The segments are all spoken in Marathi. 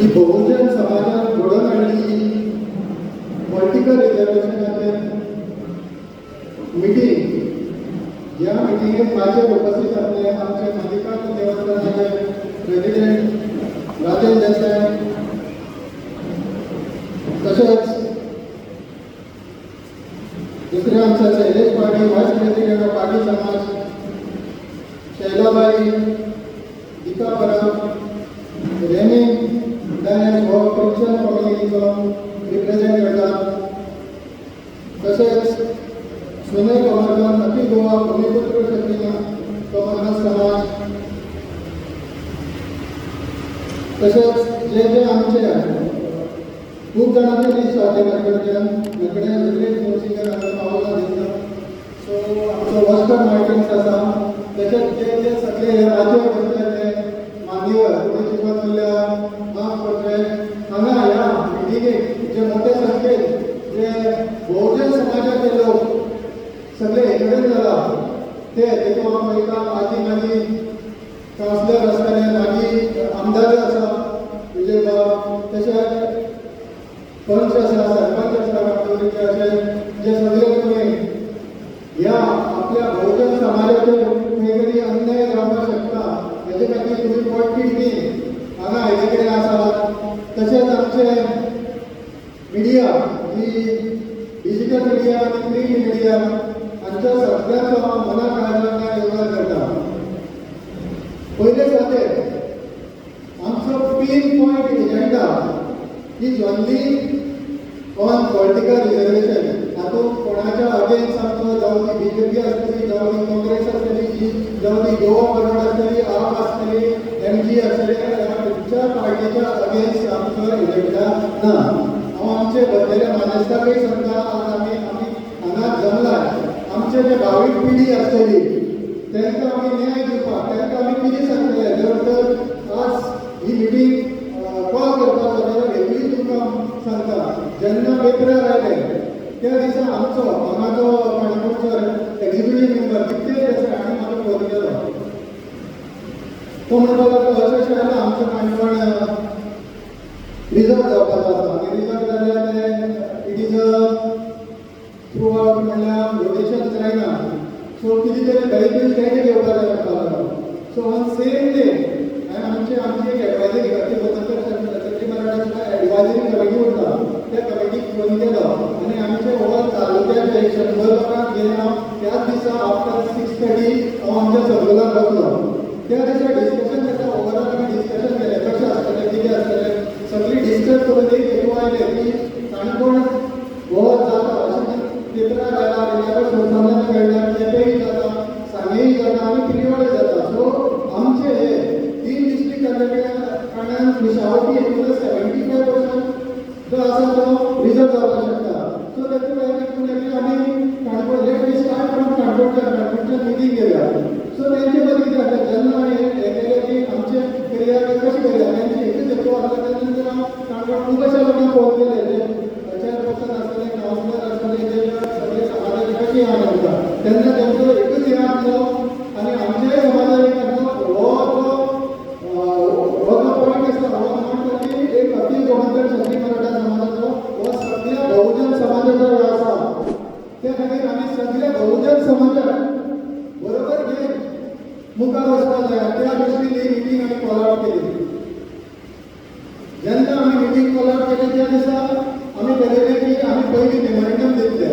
ही बहुजन समाजात घडोवन हाडली पॉलिटिकल रिजर्वेशनाचेर मिटींग. ह्या मिटिंगेक माझे उपस्थित आसले आमचे मल्लिकार्जुन देवस्थानाचे प्रेसिडेंट राजेंद्र देसाय, तशेंच दुसरे आमचे Shailesh Patil vice president of Patil समाज, शैलाबाई दिका परब, रेमी डायस हो ख्रिश्चन कम्युनिटीचो रिप्रेझेंट करतात. तशेंच सुनील गोवर्धन अखिल गोवा भूमिपुत्र शक्ती कॉमर्स समाज, तशेंच जे आमचे खूप जाणांचे लिस्ट आले माझ्याकडच्यान. माझ्याकडे वेगळे सिंगर पावला दिसता. सो आमचो वस्टर मार्टिन्स आसा. तशेंच जे सगळे राज्य बसलेले मान्यवर पुणे चिखलदर्या महापौर हांगा ह्या मिटिंगेक जे मोठे संख्येन जे बहुजन समाजाचे लोक सगळे एकडेन जाला ते देखून हांव पळयता. आदी माजी कावन्सिलर आसतले, माजी आमदार आसा विजय बाब, तशेंच पंच आसा, सरपंच आसा कामदुरीचे, अशे जे सगळे तुमी ह्या आपल्या बहुजन समाजाचेर खंय तरी अन्याय जावपाक शकता हेजे खातीर तुमी पोटफीट दी हांगा हेजे कडेन आसात. तशेंच आमचे मिडिया ही डिजिटल मिडिया आनी प्रिंट मिडिया हांचो सगळ्यांचो मना काळजांना योगदान करता. पयले साते आमचो pin point agenda is only on political reservation. हातूंत कोणाच्या अगेन्स्ट आमचो जावं ती बीजेपी आसतली, जावं ती काँग्रेस आसतली, जावं ती गोवा फॉरवर्ड आसतली, आप आसतली, एमजी आसतली, खंयच्या पार्टीच्या अगेन्स्ट आमचो एजेंडा ना. हांव आमचे बद्दले मानेस्ताकय सांगता, आज आमी हांगा जमल्यात आमचे जे भावीक पिढी आसतली तांकां आमी न्याय दिवपाक, तांकां आमी कितें सांगतले. जर तर आज ही मिटींग कॉल करपाचो जाल्यार वेगळी तुमकां सांगता. जेन्ना पेपरार आयले त्या दिसा आमचो हांगाचो काणकोणचो एक्झिक्युटीव मेंबर कितें आसा हांणी म्हाका फोन केलो. तो म्हणपाक लागलो अशें अशें जालें आमचो काणकोण रिजर्व जावपाचो आसा आनी रिजर्व जाल्यार ते इट इज थ्रू आउट म्हणल्यार रोटेशन जायना. सो कितें तरी बेनिफीट तेणे घेवपाक जाय म्हणपाक. सो ऑन सेम डे आमची एक एडवायजरी करची सगळी मराठा एडवायजरी कमिटी उरता त्या कमिटीक फोन केलो आनी आमचे ओवर तालुक्याचे 100 लोकांक घेवन हांव त्याच दिसा आफ्टर 6:30 हांव आमच्या सर्कलार बसलो. त्या दिसा डिस्कशन करता ओवरऑल आमी डिस्कशन केलें कशें आसतलें कितें आसतलें सगळी डिस्कस करून एक हेतू आयले की काणकोण गोवा जाता अशें पेपरार आयला, रिलायबल सोर्सांतल्यान कळटा, केपेंय जाता, सांगेय जाता आनी पिरियडय जाता. सो आमचे हे 3 डिस्ट्रिक्ट कारणान विशावटी एकूण 75% जो आसा तो रिजर्व जावपाक शकता. सो तातूंत आमी काणकोण लेट स्टार्ट फ्रॉम काणकोणच्या मिटींग घेवया. सो तेंचे बद्दल कितें जाता जेन्ना हे केलें की आमचे करियर कशें करया तेंचे एकूच हेतू आसता. त्या नंतर हांव काणकोण खूब अशा लोकांक फोन केले जे चेअरपर्सन आसतले, कावन्सिलर आसतले, जे सगळे समाजाचे कशी आहा म्हणटा तेन्ना तेंचो एकूच हे आसलो आनी आमच्याय समाजान एक आसलो हो जो पॉयंट आसता हो म्हणटा की एक अखिल गोमंतक क्षत्रिय मराठा समाजाचो हो सगळ्या बहुजन समाजाचो हे आसा. त्या खातीर आमी सगळ्या बहुजन समाजाक बरोबर घेवन मुखार वचपाक जाय. त्या दृश्टीन ही मिटींग आमी कॉल आउट केली. जेन्ना आमी मिटींग कॉल आउट केली त्या दिसा आमी ठरयलें की आमी पयलीं मेमोरेंडम दितले.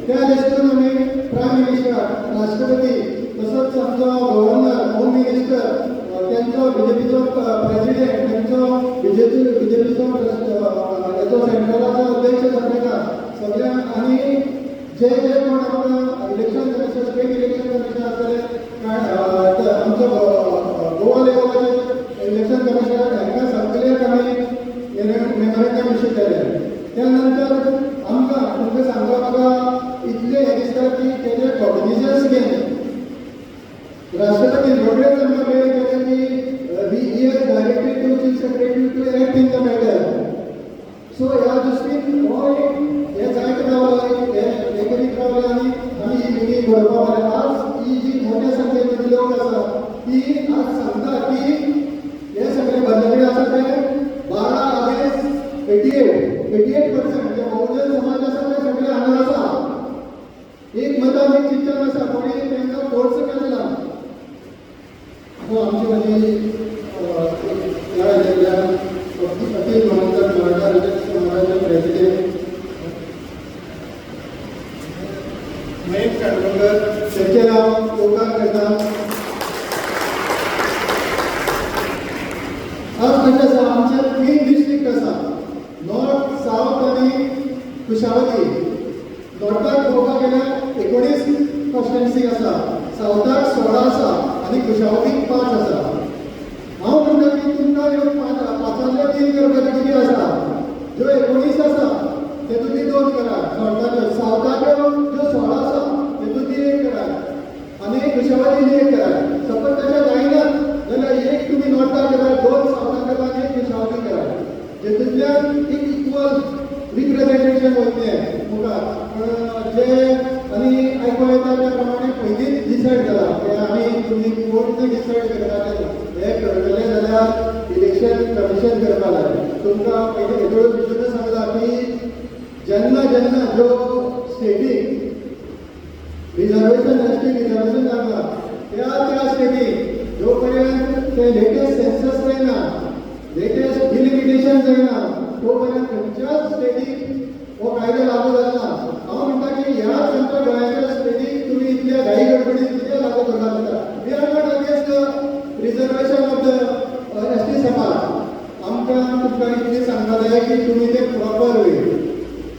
त्या दृश्टीन आमी प्रायम मिनिस्टर, राष्ट्रपती, तसोच आमचो गव्हर्नर, होम मिनिस्टर, त्यांचो बीजेपीचो प्रेसिडेंट, त्यांचो बीजेपीचो हेचो सेंट्रलाचो अध्यक्ष सगळ्यांक आनी जे कोण आमकां election commission, state election commission आसतले, आमचो गोवा लेवलाचे इलेक्शन कमिशनर हांकां सगळ्यांक आमी मेमोरेंडम इश्यू केले. त्या नंतर आमकां तुमकां सांगपाक म्हाका इतलें हें दिसता की तेजे कॉग्निजन्स घेवन राष्ट्रपती रोखडेच आमकां मेल केलें की ही is directed to chief secretary to act in the matter. So ह्या दृश्टीन हो एक हे जायत रावलो, हे करीत रावले आनी आमी ही मिटींग घडोवपाक पावले. आज ही जी मोठ्या संख्येन लोक आसा ती आज सांगता की हे सगळे बंदकडे आसा ते 12 कडल्यान अखिल गोंयकार मराठा रजत समाजाचे प्रेसिडेंट महेश काणकोणकर त्यांचे नाव उपकार करता. आज म्हणजे आसा आमचे 3 डिस्ट्रिक्ट आसा, नॉर्थ, साउथ आनी कुशावती. नॉर्थाक पळोवपाक गेल्यार 19 कॉन्स्टिट्युएन्सी आसा, साउथाक 16 आसा आनी कुशावतीक 5 आसा. हांव म्हणटा की तुमकां ह्यो 5 3 करपाचे कितें आसा, ज्यो 19 आसा तेतूंतली 2 करात, नॉर्थाच्यो. साउथाच्यो ज्यो 16 आसा तेतूंतली 1 करात आनी कुशावतीची 1 करात. सपोज तशें जायना जाल्यार 1 तुमी नॉर्थाक करात, 2 साउथाक करात आनी 1 कुशावतीक करात. जेतूंतल्यान एक इक्वल रिप्रेझेंटेशन वयतलें मुखार. जे आनी आयकूं येता त्या प्रमाणे पयलींच डिसायड जाला की आमी तुमी कोण डिसायड करताले हे करतले जाल्यार इलेक्शन कमिशन करपा जाय. तुमकां पयलीं भितरूच सांगला की जेन्ना जेन्ना ज्यो स्टेटीक रिजर्वेशन एसटी रिजर्वेशन जाता त्या स्टेटीक जो पर्यंत ते लेटेस्ट सेन्सस जायना, लेटेस्ट डिलिमिटेशन जायना, तो पर्यंत खंयच्याच स्टेटीक हो कायदो लागू जाता. हांव म्हणटा की ह्या आमच्या गोंयाच्या स्टेटीक तुमी इतल्या घाई गडबडीत कितें लागू करता. We are not against reservation of the ST समाज. आमकां तुमकां इतलें सांगता जाय की तुमी ते प्रॉपर वे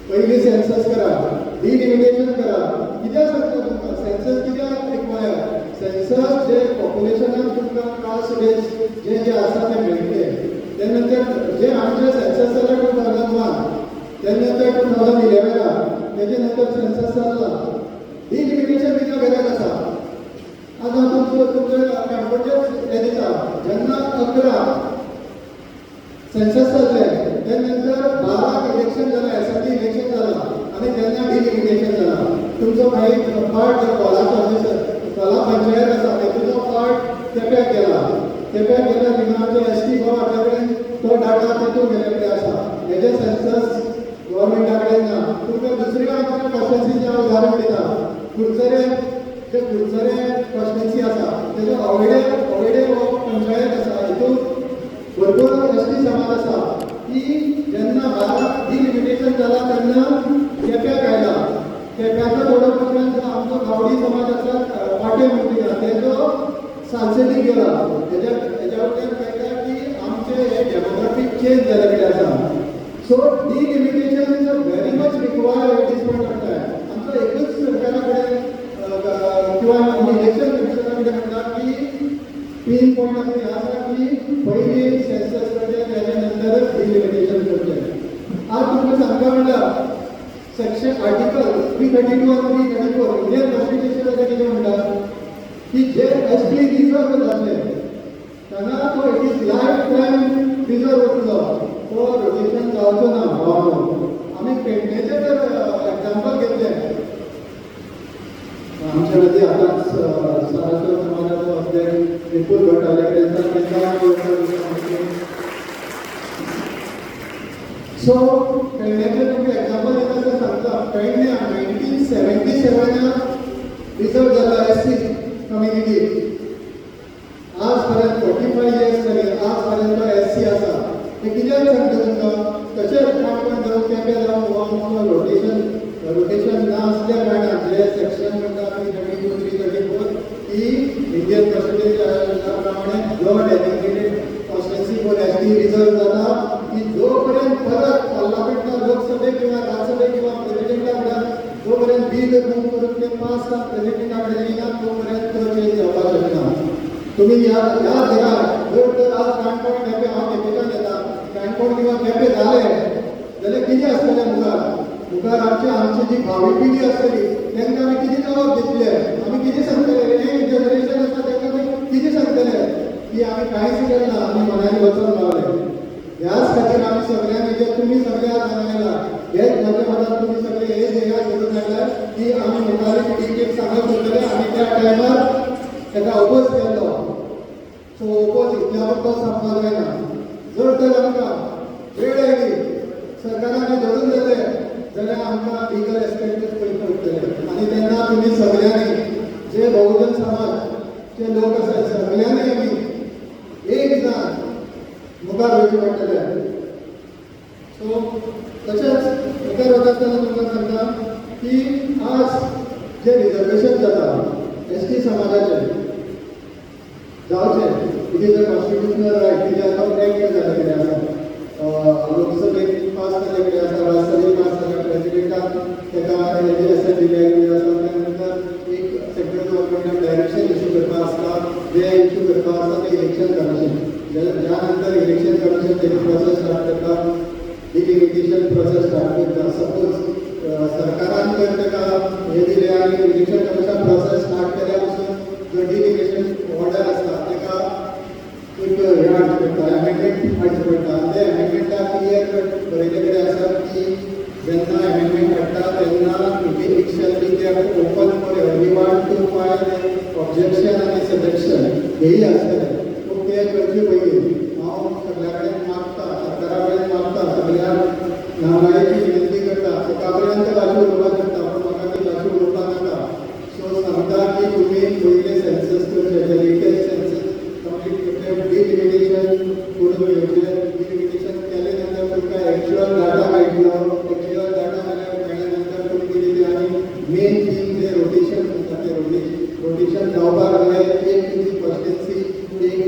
पयलीं सेन्सस करा, डिलिमिटेशन करा. कित्याक सांगता तुमकां सेन्सस कित्याक रिक्वायर? सेन्सस जे पॉप्युलेशनान तुमकां कास्ट बेज जे आसा ते मेळटले. त्या नंतर जे आमचे सेन्सस जाले 2001, त्या नंतर 2011 तेजे नंतर सेन्सस जाल्ला. डिलिमिटेशन कित्याक गरज आसा? आतां तुमचे काणकोणचेच हे दिता जेन्ना 11 सेन्सस जाल्ले त्या नंतर 12 इलेक्शन जालें, असेंब्ली इलेक्शन जालां आनी तेन्ना डिलिमिटेशन जालां. तुमचो काही पार्ट कला पंचायत आसा तेतूचो पार्ट केप्याक गेला. केप्याक गेल्या थिंगा आमचे एसटी गो आपल्या कडेन तो डाटा तेतून गेले कडेन आसा. हेजे सेन्सस गव्हर्मेंटा कडेन ना. तुमकां दुसरी आमच्या कॉन्स्टिट्युएन्सीचें हांव उदाहरण दिता. कुडचरे जे कुडचरे कॉन्स्टिट्युएन्सी आसा तेजो अवयडे हो पंचायत आसा. हितून भरपूर एसटी समाज आसा. की जेन्ना 12 डिलिमिटेशन जाला तेन्ना केप्याक आयला. केप्याचो थोडो प्रमाण जो आमचो गावडी समाज आसा पाटे म्हणटा तेजो सालसेतीक गेला. हेज्या वयल्यान कळटा की आमचे हे डेमोग्राफीक चेंज जाले कडेन आसा. So delimitation is a very much required at this point of time. आमचो एकूच सरकारा कडेन किंवा आमी इलेक्शन कमिशना कडेन म्हणटा की तीन पॉयंट अशें आसा की पयलीं सेन्सस करचें तेजे नंतरच डिलिमिटेशन करचें. आज तुमकां सांगता म्हणटा सेक्शन आर्टिकल 332 आनी 334 इंडियन कॉन्स्टिट्युशनाचें कितें म्हणटा की जे एसटी रिजर्व जातले तेन्ना तो it is life time reserve उरतलो. तो रोटेशन जावचो ना. आमी पेडणेचें जर एग्जाम्पल घेतलें, आमच्या मदीं आतांच सारस्वत समाजाचो अध्यक्ष विपुल भट आले सो पेडणेचें तुमकां एग्जाम्पल दिता तर सांगता. पेडण्या 1977 रिजर्व जाला एससी कम्युनिटी. आज पर्यंत 45 इयर्स जाली, आज पर्यंत एससी आसा. हे कित्याक सांगता तुमकां? तशेंच काणकोण जावं केपें जावं रोटेशन ना आसल्या कारणान जे सेक्शन म्हणटा 332, 334 की इंडियन कॉन्स्टिट्युशन प्रमाणे जो dedicated constituency for ST reserve जाता की जो पर्यंत परत पार्लमेंटात लोकसभेक किंवा राज्यसभेक किंवा प्रेसिडेंटा कडेन जो पर्यंत बील मूव करून ते पास प्रेसिडेंटा कडेन येना तो पर्यंत तो चेंज जावपाक शकना. तुम्ही ह्या देशात जर तर आज काणकोण केपें हांव केपेंच्यान येता, काणकोण किंवा केपें जालें जाल्यार कितें आसतलें मुखार आमची जी भावी पिढी आसतली तांकां आमी कितें जबाब दितले? आमी कितें सांगतले? एक जनरेशन आसा तांकां आमी कितें सांगतले की आमी कांयच केलना, आमी मनांनी वचून रावले. ह्याच खातीर आमी सगळ्यांनी जे तुमी सगळे आज जाणायला हेच म्हज्या मनात तुमी सगळे हे ध्येय धरून हाडल्यात की आमी मुखारी पिढीक सांगत उरतले. आमी त्या टायमार ताका ओपोज केल्लो. सो ओपोज इतल्या तो सांगपाक जायना. जर तर आमकां वेळ आयली सरकारान धरून जाले जाल्यार आमकां लिगल एस्पेक्टूच पळोवंक पडटले. आनी तेन्ना तुमी सगळ्यांनी जे बहुजन समाज जे लोक आसात सगळ्यांनी आमी एक जाण मुखार वयचे पडटले. सो तशेंच मुखार वता आसतना तुमकां सांगता की आज जे रिजर्वेशन जाता एस टी समाजाचे जावचे it is a constitutional right कित्याक तो एक्ट जाल्लेले आसा लोकसभेक पास जाल्ले कडेन आसा राज्यसभेक पास जाल्ले प्रेसिडेंटाक तेका हेजे आसा दिले आसा त्या नंतर एक सेंट्रल गव्हर्मेंटान डायरेक्शन इश्यू करपा आसता जे इश्यू करपा आसता ते इलेक्शन कमिशन ज्या नंतर इलेक्शन कमिशन तेजी प्रोसेस स्टार्ट करता डिलिमिटेशन प्रोसेस स्टार्ट करता. सपोज सरकारान जर तेका हे दिले आनी इलेक्शन कमिशन प्रोसेस स्टार्ट केल्या पासून जो डिलिमिटेशन ऑर्डर आसता तेका एक हे हाडचें पडटा एमेंडमेंट हाडचें पडटा. ते एमेंडमेंटाक क्लियर कट बरयले कडेन आसा की जेन्ना एमेंडमेंट हाडटा तेन्ना it shall be kept open for everyone to file objection आनी सजेक्शन हेही आसतलें. पूण ते करचे पयलीं हांव सगळ्या कडेन मागता सरकारा कडेन मागता सगळ्या नागरिकांची विनंती करता एका पर्यंत भाशा उलोवपाक शकता पूण म्हाका ती भाशा उलोवपाक नाका. सो सांगता की तुमी पयले सेन्सस करचे लेटेस्ट सेन्सस कंप्लीट करचे डिलिमिटेशन करून घेवचे. डिलिमिटेशन केले नंतर तुमकां एक्चुअल डाटा मेळटलो. एक्चुअल डाटा मेळ्ळ्या नंतर तुमी कितें तें आनी मेन थींग जे रोटेशन म्हणटा ते रोटेशन जावपाक जाय. एक तुमची पर्सनन्सी एक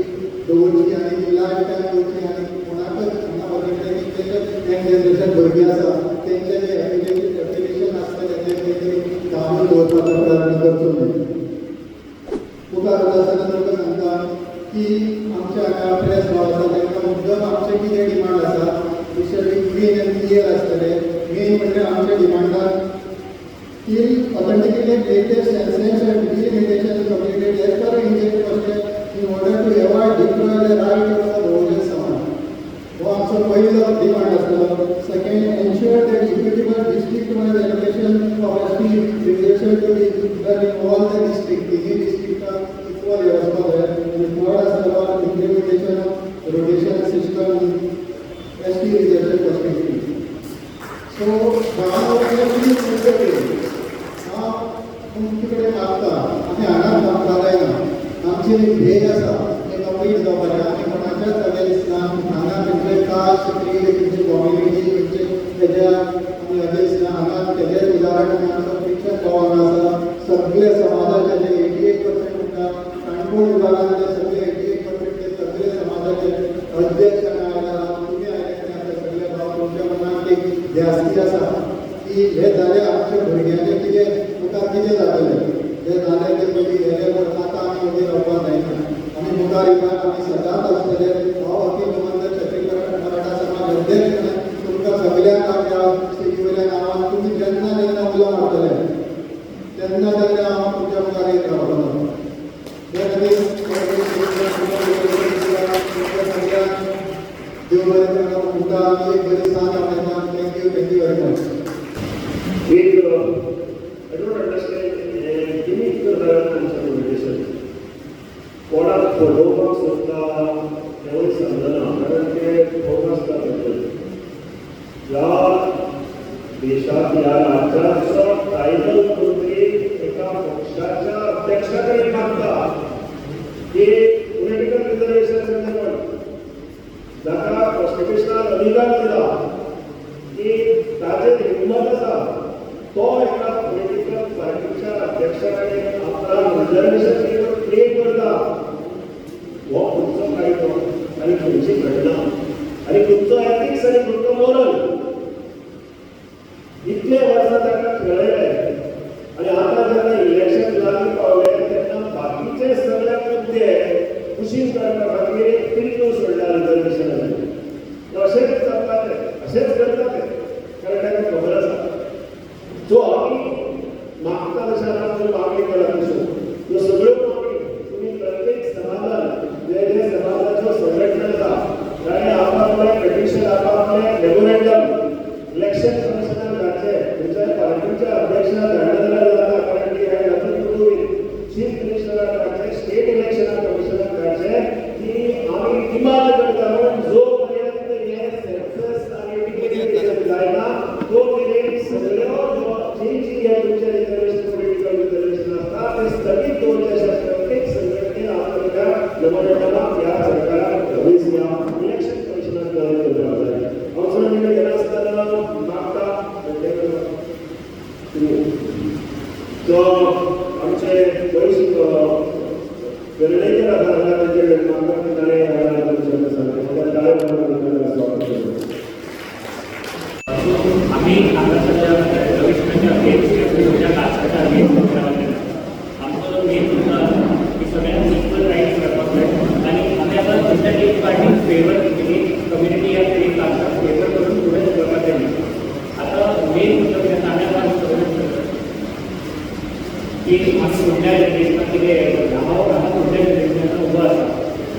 दवरची आनी ती लायफ टायम दवरची आनी कोणाकच हांगा बघितलें की तेजे यंग जनरेशन भुरगीं आसा तेंचे जे एप्लिकेशन आसतले ते खंय दामून दवरपाचो प्रयत्न करचो न्हय. मुखार वता आसतना तुमकां सांगता की आमच्या हांगा प्रेस भाव आसा तांकां मुद्दम आमचे कितें डिमांड आसा स्पेशली क्लीन एंड क्लियर आसतले. मेन म्हणजे आमच्या डिमांडाक till authenticate latest census and delimitation completed as per Indian Constitution in order to avoid deploy the right of the religious Samaj. वो आमचो पहिलो डिमांड आसलो. Second ensure that equitable district wise allocation of ST reservation to be done in all the district. तिन्ही डिस्ट्रिक्टाक इक्वल व्यवस्था जाय. आणि थर्ड आसलो implementation of rotation system ST reservation perspective. So गावामध्ये तुमचे कडेन मागता आमी हांगा थांबपाक जायना. आमची भेद आसा ते कंप्लीट जावपाक जाय. आमी कोणाच्याच अगेन्स्ट ना. हांगा खंयचे कास्ट क्रीड खंयची कॉम्युनिटी खंयचे तेज्या आमी अगेन्स्ट ना. हांगा तेजें उदाहरण आमचो क्रिश्चन भाव हांगा आसा. सगळे समाजाचे जे 88% म्हणटा काणकोण विभागांतले सगळे 88% ते सगळे समाजाचे अध्यक्ष हांगा आयला. तुमी आयले सगळे भाव तुमच्या मनात एक ध्यास्ती आसा की हे जाले आमच्या भुरग्यांचे कितें मुखार कितें जातलें हें जालें तें पयलीं हेले पण आतां आमी मदीं रावपाक जायना. आमी मुखार येवपाक आमी सदांच आसतले. हांव अखिल गोमंतक छत्तीसगड मराठा समाज अध्यक्ष म्हणून तुमकां सगळ्यांक आपल्या स्टेजी वयल्या नांवान तुमी जेन्ना जेन्ना उलो मारतले तेन्ना तेन्ना हांव तुमच्या मुखार येत रावतलो. हे खातीर देव बरें करूं. तुमकां आमी एक बरी साथ आपयता. Thank you very much. I don't understand any consideration. कोणाक फलोवपाक सोदता तेवूय समजना कारण ते फोकस करतात. ह्या देशात ह्या राज्याचो ट्रायबल मंत्री एका पक्षाच्या अध्यक्षाकडे मागता की पॉलिटिकल रिजर्वेशन जाका कॉन्स्टिट्युशनल अधिकार दिला की ताचे हिम्मत आसा तो एका पॉलिटिकल पार्टीच्या अध्यक्षाकडे आपला रिजर्वेशन क्लेम करता. हो खंयचो कायदो आनी खंयची घटना आनी खंयचो एथिक्स आनी खंयचो मॉरल. इतले वर्सां ताका खेळयले आनी आतां जेन्ना इलेक्शन लागीं पावलें तेन्ना बाकीचे सगळे मुद्दे कुशीन करपा खातीर एक पिल्लू सोडला रिजर्वेशनाचेर. अशेंच चलता ते अशेंच करता ते कारण ताका खबर आसा. जो आमी मागता तशें आतां मागणी करा तश्यो ह्यो सगळ्यो मागणी तुमी प्रत्येक समाजान जे जे समाजाच्यो संघटना आसा ताणें आपापलें पेटिशन आपापलें मेमोरेंडम इलेक्शन कमिशनाक धाडचें. खंयच्याय पार्टीच्या अध्यक्षाक धाडलें जाल्यार जाता कारण की हें nothing to do with chief मिनिस्टराक धाडचें स्टेट इलेक्शन कमिशनाक धाडचें की आमी डिमांड करता म्हणून जो पर्यंत हे सेन्सस आनी की आम्ही कुठल्या जनरेशनात कितें गांवांत कुठल्या जनरेशनान उबो आसा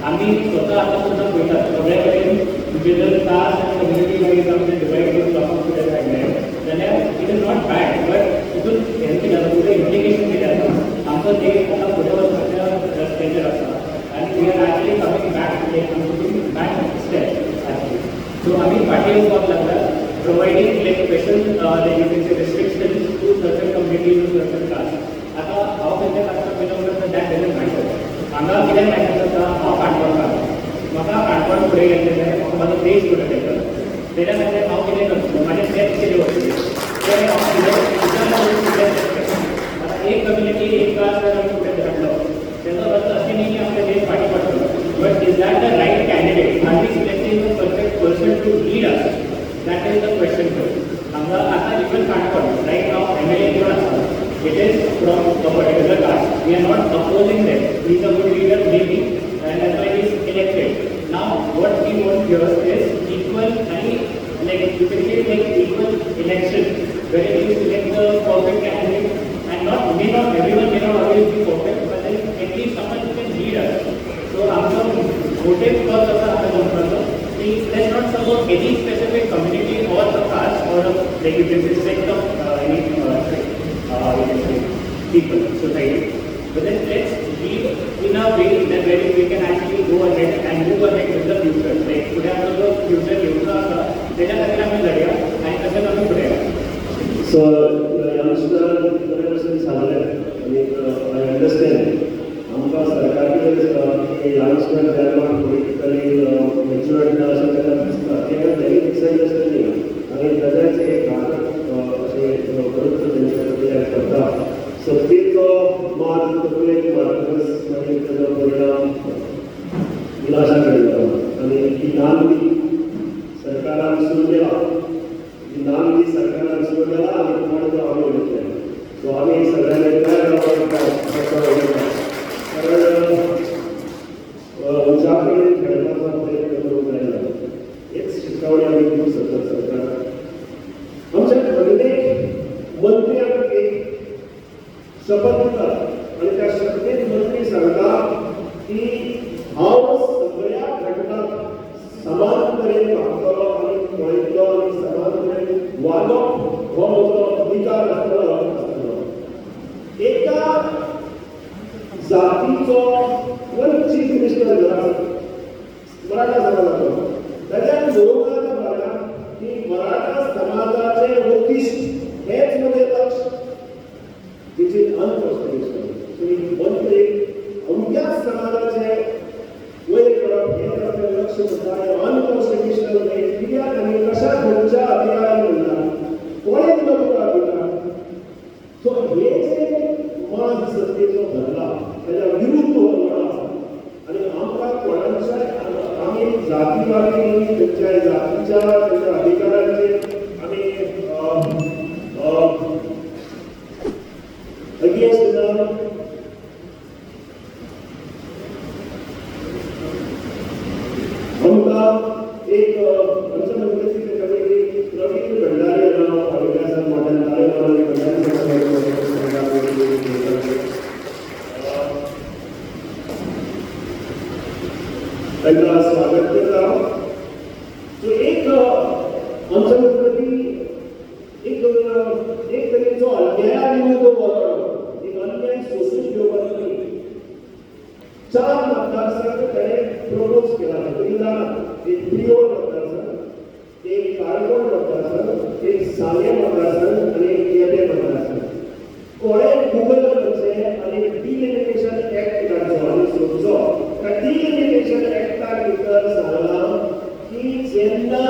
आमी स्वता आतां सुद्दां पळयतात सगळे कडेन म्हणजे जर कास्ट आनी कम्युनिटी वायज आमचे डिवायड करून लोकांक फुडें काडलें जाल्यार it is not bad but तितून हें कितें जाता फुडें इम्प्लिकेशन कितें जाता आमचो देश आतां फुडें वचपाच्या रस्त्याचेर आसा आनी we are actually coming back back step actually so आमी फाटीं येवपाक लागला providing like special like you can say restrictions to certain communities or certain castes आता हांव खंयच्या कास्टाक बिलोंग करता दॅट डजंट मॅटर हांगा कितें मॅटर जाता हांव काणकोणकार म्हाका काणकोण फुडें गेल्लें जाल्यार म्हाका म्हाजो देश फुडें गेलो तेच्या खातीर हांव कितें करतलो म्हाजें स्टेप्स कितें वतले ते हांव आतां एक कम्युनिटी एक कास्ट जर आमी फुडें धाडलो तेजो अर्थ अशें न्ही की आमचो देश फाटीं पडटलो but is that the right candidate are we selecting the perfect person to lead us That is the question first. Hanga आता even Kanpur right now MLA कोण आसा it is from a particular caste. We are not opposing them. He is a good leader maybe and that's why he is elected. Now what we want here is equal and like you can say like equal election where you select the perfect candidate and not everyone may not always be perfect but then at least someone who can lead us. So आमचा motive first असा आमचा म्हणतो let's not support any specific community or the caste or like you can say sect of any you can say people, society. But then let's live in a way that where we can actually go ahead and move ahead with the future. Like today after the future येऊचा असा त्याच्या खातीर आम्ही लढया आणि तसंच आम्ही पुढे या. So youngster generation सांगले आणि I understand आमकां सरकाराचेर youngster जेन्ना politically matured अशें ताका दिसता तेन्ना तेणी मिसअंडरस्टँडींग आनी ताचेच एक घातक अशें बरोच तेंचे करता सत्तेचो मार्ग तकलेक मारतकच मागीर ताजो परिणाम विनाशाक येता आनी ही नांदी सरकारान सुरू केला ही नांदी सरकारान सुरू केला आनी कोण तो आमी उलयतले सो आमी सगळ्यांनी तयार रावपाक उजाकडे खेळपाचा प्रयत्न करूंक जायना एक शिकावणी आमी दिवंक सोदता सरकार आमच्या प्रत्येक मंत्र्याक एक शपथ दिता आनी त्या शपथेक मंत्री सांगता की हांव सगळ्या घटकांक समान तरेन वागतलो आनी पळयतलो आनी समान तरेन वागप हो म्हजो अधिकार आसतलो एका जातीचो चीफ मिनिस्टर मराठा समाजाचो ताज्यान बरोबर म्हणा की मराठा समाजाचे वकिश्ट हेच मध्ये लक्ष which is unconstitutional. So he मंत्री अमक्याच समाजाचे वयर करप हे ताचें लक्ष सुद्दां अनकॉन्स्टिट्युशनल नाही कित्याक आनी कशा खंयच्या अधिकारान म्हणटा कोणें तुका तुका दिता सो हे जे माज सत्तेचो धरला ताच्या विरुद्ध हो लढा आसा आनी आमकां कोणाच्याय आमी जातीवादी खंयच्याय जातीच्या ताच्या अधिकारांचेर आमी अगेन्स्ट ना आमकां एक आमच्या मंत्र्याची कमिटी प्रवीण भंडारी नांव फाटल्यान मोठ्यान तालेमार भंडारी तांकां स्वागत करता सो एक आमच्या मंत्री एक तरेचो अन्याया विरुद्ध वळप एक अन्याय सोसून घेवपाचो न्ही 4 मतदारसंघ ताणें प्रपोज केला तुम्ही जाणात एक पियोर मतदारसंघ एक काळकोण मतदारसंघ एक साले मतदारसंघ आणि एक केपें मतदारसंघ कोणें गुगल करचें आनी डिलिमिटेशन एक्ट काडचो आनी सोदचो त्या डिलिमिटेशन एक्टा भितर सांगलां की जेन्ना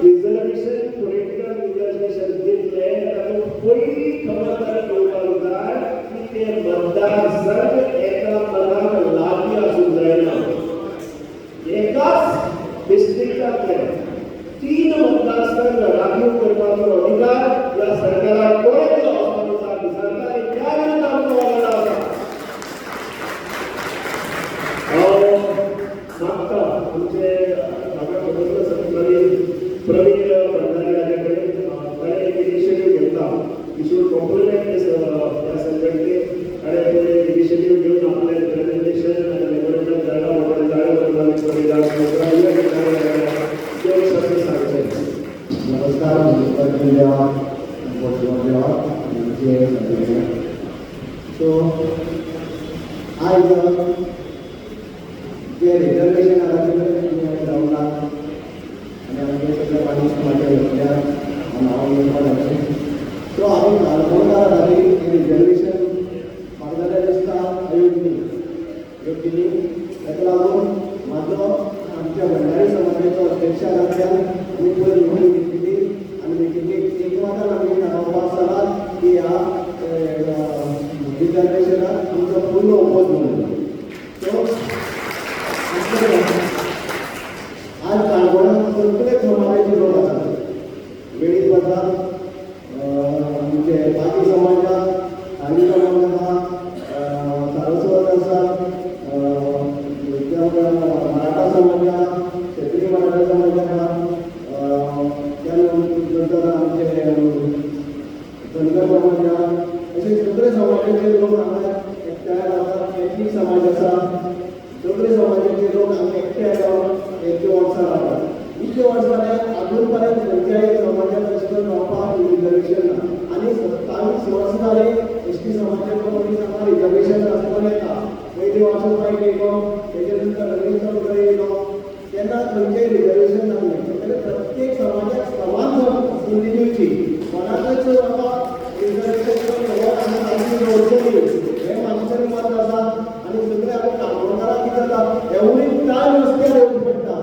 रिजर्वेशन पॉलिटिकल रिजर्वेशन दितलें तातूंत पयली खबरदारी घेवपाक जाय की ते मतदारसंघ एकामेकांक लागीं आसूंक जायना एकाच डिस्ट्रिक्टांतले 3 मतदारसंघ राखीव करपाचो अधिकार ह्या सरकाराक कोणें दिलो सरकार त्या विरुद्ध आमचो वागड आसा हांव मागता आमचे म्हाका खबर सकरी प्रवीण भंडारी हाजे कडेन ताणें एक इनिशिएटीव घेतला वी शूड कॉम्प्लिमेंट दीस ह्या संघटनेक नमस्कार सो आज जे रिजर्वेशन आला ते जाऊन आणि आमचे सगळ्या पाणी समाजाच्या नाव सो आम्ही काणकोणकार खातीर रिजर्वेशन मागणाऱ्या दिसता योग्य न्ही ताका लागून म्हाजो आमच्या भंडारी समाजाचो अध्यक्षांतल्यान आमी पयर निवडून घेतली आनी मिटिंगेक एक वाटार आमी थारावपाक जालात की ह्या रिजर्वेशनाक आमचो पूर्ण ओपोज म्हणून सो आज काणकोणांत सगळे समाजाचे लोक आसात वेळीच वतात आमचे बाकी समाज आनी समाज आसा सारस्वत आसा मराठा समाज क्षेत्रीय मराठा समाज आसा त्यानंतर आमचे धनगर समाज असे सगळे समाजाचे लोक हांगा एकठांय रावतात एथनीक समाज आसा सगळे समाजाचे लोक हांगा एकठांय रावन एक वर्सां रावतात इतके वर्सां अजून पर्यंत खंयच्याय समाजात अशें रावपाक रिजर्वेशन ना आनी 27 वर्सां जाली एसटी समाजाच्या मनीस हांगा रिजर्वेशन आसपाक येता पयलीं वाचून पायक येयलो तेजे नंतर रमेश चौधरी येयलो तेन्ना खंयचेंय रिजर्वेशन नासलें प्रत्येक समाजाक समान संदी दिवची कोणाकच बाबा रिजर्वेशन दवरचें हें म्हाजें मत आसा आनी सगळे आमी काणकोणकारांक कितें जाता एवढी टायम रस्त्यार येवची पडटा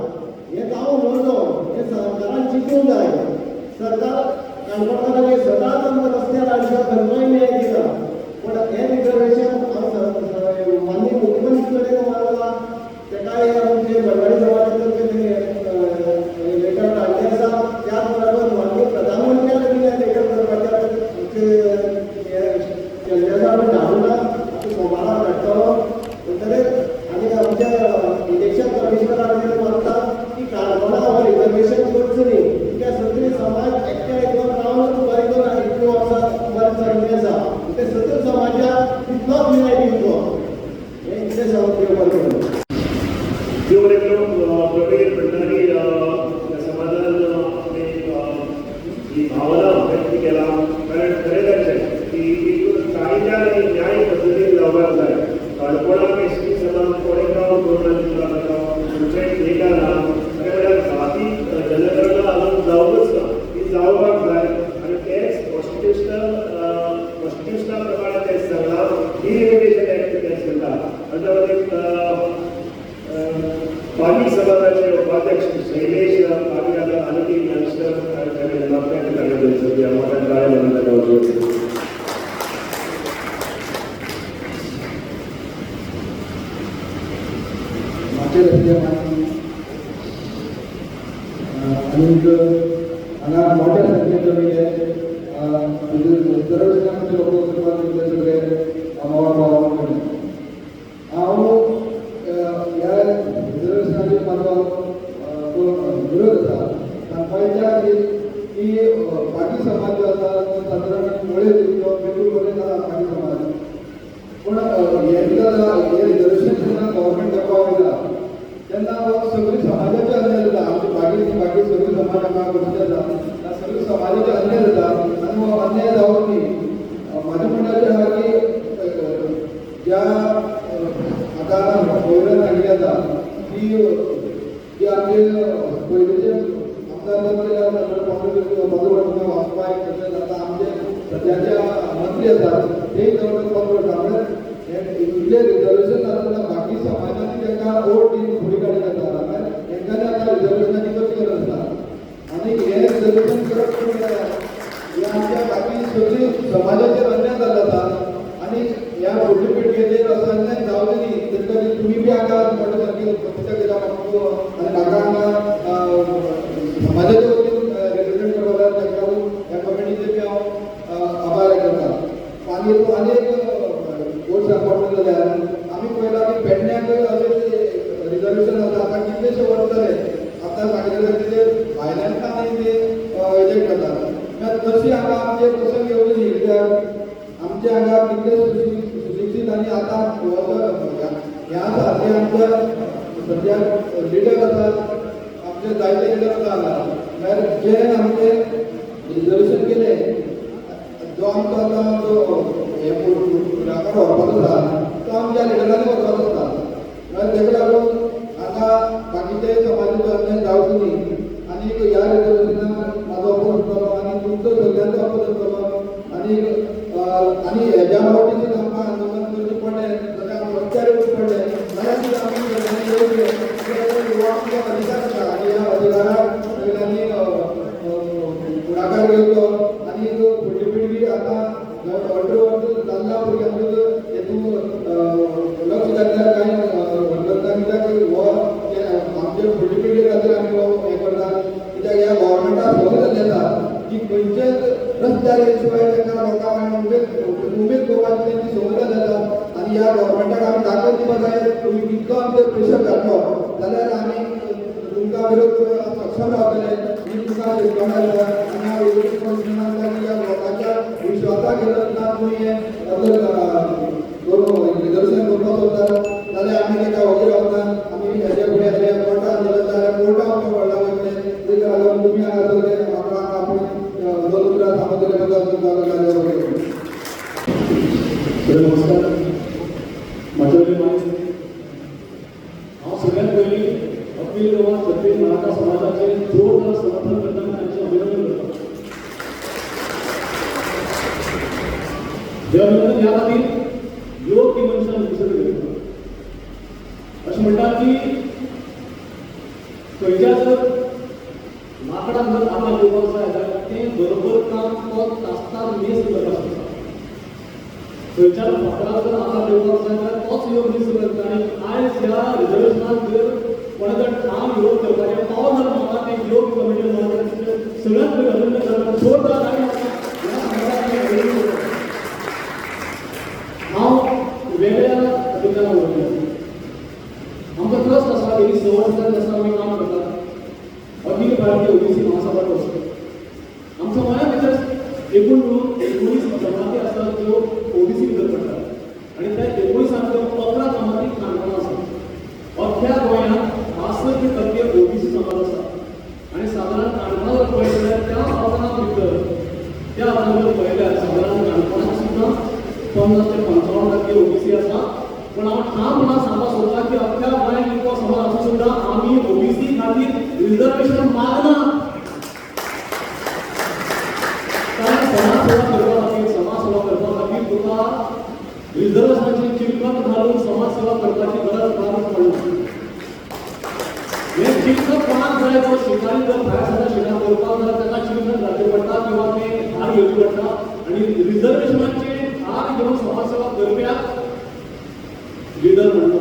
हें जावं नजो हें सरकारान चिंतूंक जाय सरकार काणकोणकारांक सदांच आमकां रस्त्यार हाडटा खंयचोय न्याय दिता पण हें रिजर्वेशन माननीय मुख्यमंत्री कडेन मारला तेकाय आमचे भंडारी समाजाचे लेटर धाडले आसा त्याच बरोबर माननीय प्रधानमंत्र्याक बी लेटर करपाचें केल्लें आसा आमी धाडूना सोमाराक धाडटलो म्हणटकीर आनी आमच्या इलेक्शन कमिशनराक बी मागता की काणकोणाक हांगा रिजर्वेशन करचें न्ही कित्याक सगळे समाज एकठांय येवन रावन बरें करून इतले वर्सां बरें चलिल्लें आसा ते सगळे समाजाक तितलोच न्याय दिवचो हें कितें सांगून बरें जेवढे लोक प्रवीण भंडारी समाजान आपली ही भावना व्यक्त केला कारण खरें अशें की कायद्या आनी न्याय पद्दतीन जावपाक जाय काणकोणाक एसटी समाज कोळेगांव करून खंयचेय ठेका ना खरें म्हळ्यार जाती जनगणना अजून जावंकच ना ती जावपाक जाय आनी तेच कॉन्स्टिट्युशना प्रमाणे तें संविधान डिलिमिटेशन एक्ट तें करता ताच्या खातीर बाकी समाजाचे उपाध्यक्ष शैलेश बाकी आनी यंगस्टर मागच्या रस्त्यामानी आनीक हांगा मोठ्या संख्येन जमिल्ले रिजर्वेशनाचे लोक करपाक सगळे मावळ हांव ह्या रिजर्वेशनाचेर म्हाजो विरोध आसा सांगपाच्या की बाकी समाज जो आसा तो सादारण मुळे दिवचो बिलकूल बरें जाता बाकी समाज पूण हें रिजर्वेशन जेन्ना गव्हर्मेंट करपाक वयता तेन्ना सगळी समाजाचे अन्याय जाता आमचे बाकी सगळे समाज हांगा गोश्टी आसा सगळे समाजाचे अन्याय जाता आनी हो अन्याय जावप न्ही म्हाजें म्हणणें अशें आसा की ज्या आतां पयलें सांगिल्लें आसा की आमचे पयलींचे आमदार वाचपाक तशेंच आतां आमचे सद्याचे मंत्री आसात तेय जवळ इतले रिजर्वेशन जाता बाकी समाजांनी तांकां वोट दिवन फुडें काडूं येता तांकांनी आतां रिजर्वेशनाची कसली गरज ना आनी हें रिजर्वेशन करप हे आमच्या बाकी सगळी समाजाचेर अन्याय जाल्लो आसा आनी ह्या फुडले पिळगेचेर असो अन्याय जावचो न्ही तेन्ना तुमी बी हांगा मोठे सारके प्रतिश्ठा केला आनी म्हाका हांगा समाजाच्या वतीन रिप्रेझेंट करपा जाय ताका लागून ह्या कमिटीचे बी हांव आभार करता आनी एक गोश्ट सांगपाक जाल्यार आमी पयला की पेडण्याक अशें रिजर्वेशन आसा आतां कितलेशे वर्स जाले आतां सांगिल्लें कितें भायल्यांतल्यान ते इलेक्ट करतात तशी हांगा आमचे प्रसंग येवचे न्ही कित्याक आमचे हांगा कितले सुशिक्षीत आनी आतां हे आसा ते आमच्या सद्याक लिडर आसात आमचे जायते लिडर आसा हांगा म्हळ्यार जे आमचे रिजर्वेशन केलें जो आमकां आतां जो हे फुडाकार व्हरपाचो आसा तो आमच्या लिडरांनी व्हरपाचो आसता आनी तेका लागून हांगा बाकीचे समाजाचो अन्याय जावचो न्ही आनी ह्या रिजर्वेशनाक म्हाजो अपोज करतलो आनी तुमचो सगळ्यांचो अपोज करतलो आनी हेज्या फावटी जर आमकां आंदोलन करचें पडलें जाल्यार आमकां रस्त्यार येवचें पडलें जाल्यार सुद्दां आमी सगळ्यांनी येवचें हो आमचो अधिकार आसा आनी ह्या अधिकाराक सगळ्यांनी फुडाकार घेवचो आनी फुडली पिळगी आतां अर्द जाल्ल्या भुरग्यांक हेतून लक्ष घातल्यार कांय करता कित्याक हो आमचे फुडली पिळगे खातीर आमी हो हें करता कित्याक ह्या गव्हर्मेंटाक संवय जाल्ली आसा की खंयचेच रस्त्यार येय शिवाय तांकां लोकांक उमेद करपाची तेंची संवय जाल्ली आसा आनी ह्या गव्हर्मेंटाक आमी ताकद दिवपा जाय तुमी कितलो आमचेर प्रेशर घातलो जाल्यार आमी तुमकां विरोध सक्षम रावतले ही तुमकां शिकवण आसा आनी हांव एवढीच कॉन्फिडन्स आसा की ह्या लोकांच्या विश्वासाक घेतना तुमी हें रिजर्वेशन करपाक सोदता जाल्यार आमी तेका वगीर रावता आमी हेजे फुडें हेजे कोर्टान गेले जाल्यार कोर्टान आमकां व्हरला वयतले तेका लागून तुमी हांगा सगळे म्हाका आपूण दोन उतरां सांगतले बद्दल तुमकां नमस्कार माझे माणूस हांव सगळ्यांत पयलीं अखिल गोवा क्षत्रीय मराठा समाजाचे जोरदार समर्थन करताना तांचें अभिनंदन करता हे अभिनंदन ह्या खातीर योग्य मनशान विसरले करता अशें म्हणटात की खंयच्या जर लाकडाक जर आकार दिवपाक जाय जाल्यार तें बरोबर काम तो तास मेस करपाक शकता खंयच्या फातराक जर आकार दिवपाक जाय जाल्यार तोच योग दीस करता आनी आयज ह्या रिजर्वेशनाक जर कोणे जर ठाम विरोध करपाचें पावल जर म्हाका तें योग कमिटी सगळ्यांत पयलीं अभिनंदन करता जोरदार आनी ह्या समाजाक हांव वेगळ्या अधिकारां वयतलें आमकां ट्रस्ट आसा गेली 6 वर्सां आसा आमी काम करतात अखिल भारतीय ओबीसी महासभा ट्रस्ट आमचो गोंया भितर एकूण मिळून 19 जमाती आसात ज्यो ओबीसी भितर पडटात आनी त्या 19 11 जमाती काणकोणां आसात अख्ख्या गोंयांत 62% ओबीसी समाज आसा आनी सादारण काणकोणां जर पळयत जाल्यार त्या 11 भितर त्या 11 जर पळयल्यार सादारण काणकोणांत सुद्दां 50 ते 55% ओबीसी आसा पण हांव ठामपणान सांगपाक सोदता की अख्ख्या गोंयांत इतको समाज आसून सुद्दां आमी ओबीसी खातीर रिजर्वेशन मागना कारण समाज सेवा करपा खातीर तुका रिजर्वेशनाची चिरकत घालून समाज सेवा करपाची गरज भागच पडना हें चिरकत कोणाक जाय तो शिकारी जर भायर सद्या शिकार करपाक जाय ताका चिरकत घालचें पडटा किंवा तें भार घेवची पडटा आनी रिजर्वेशनाचे भार घेवन समाज सेवा करप्याक लिडर म्हणटा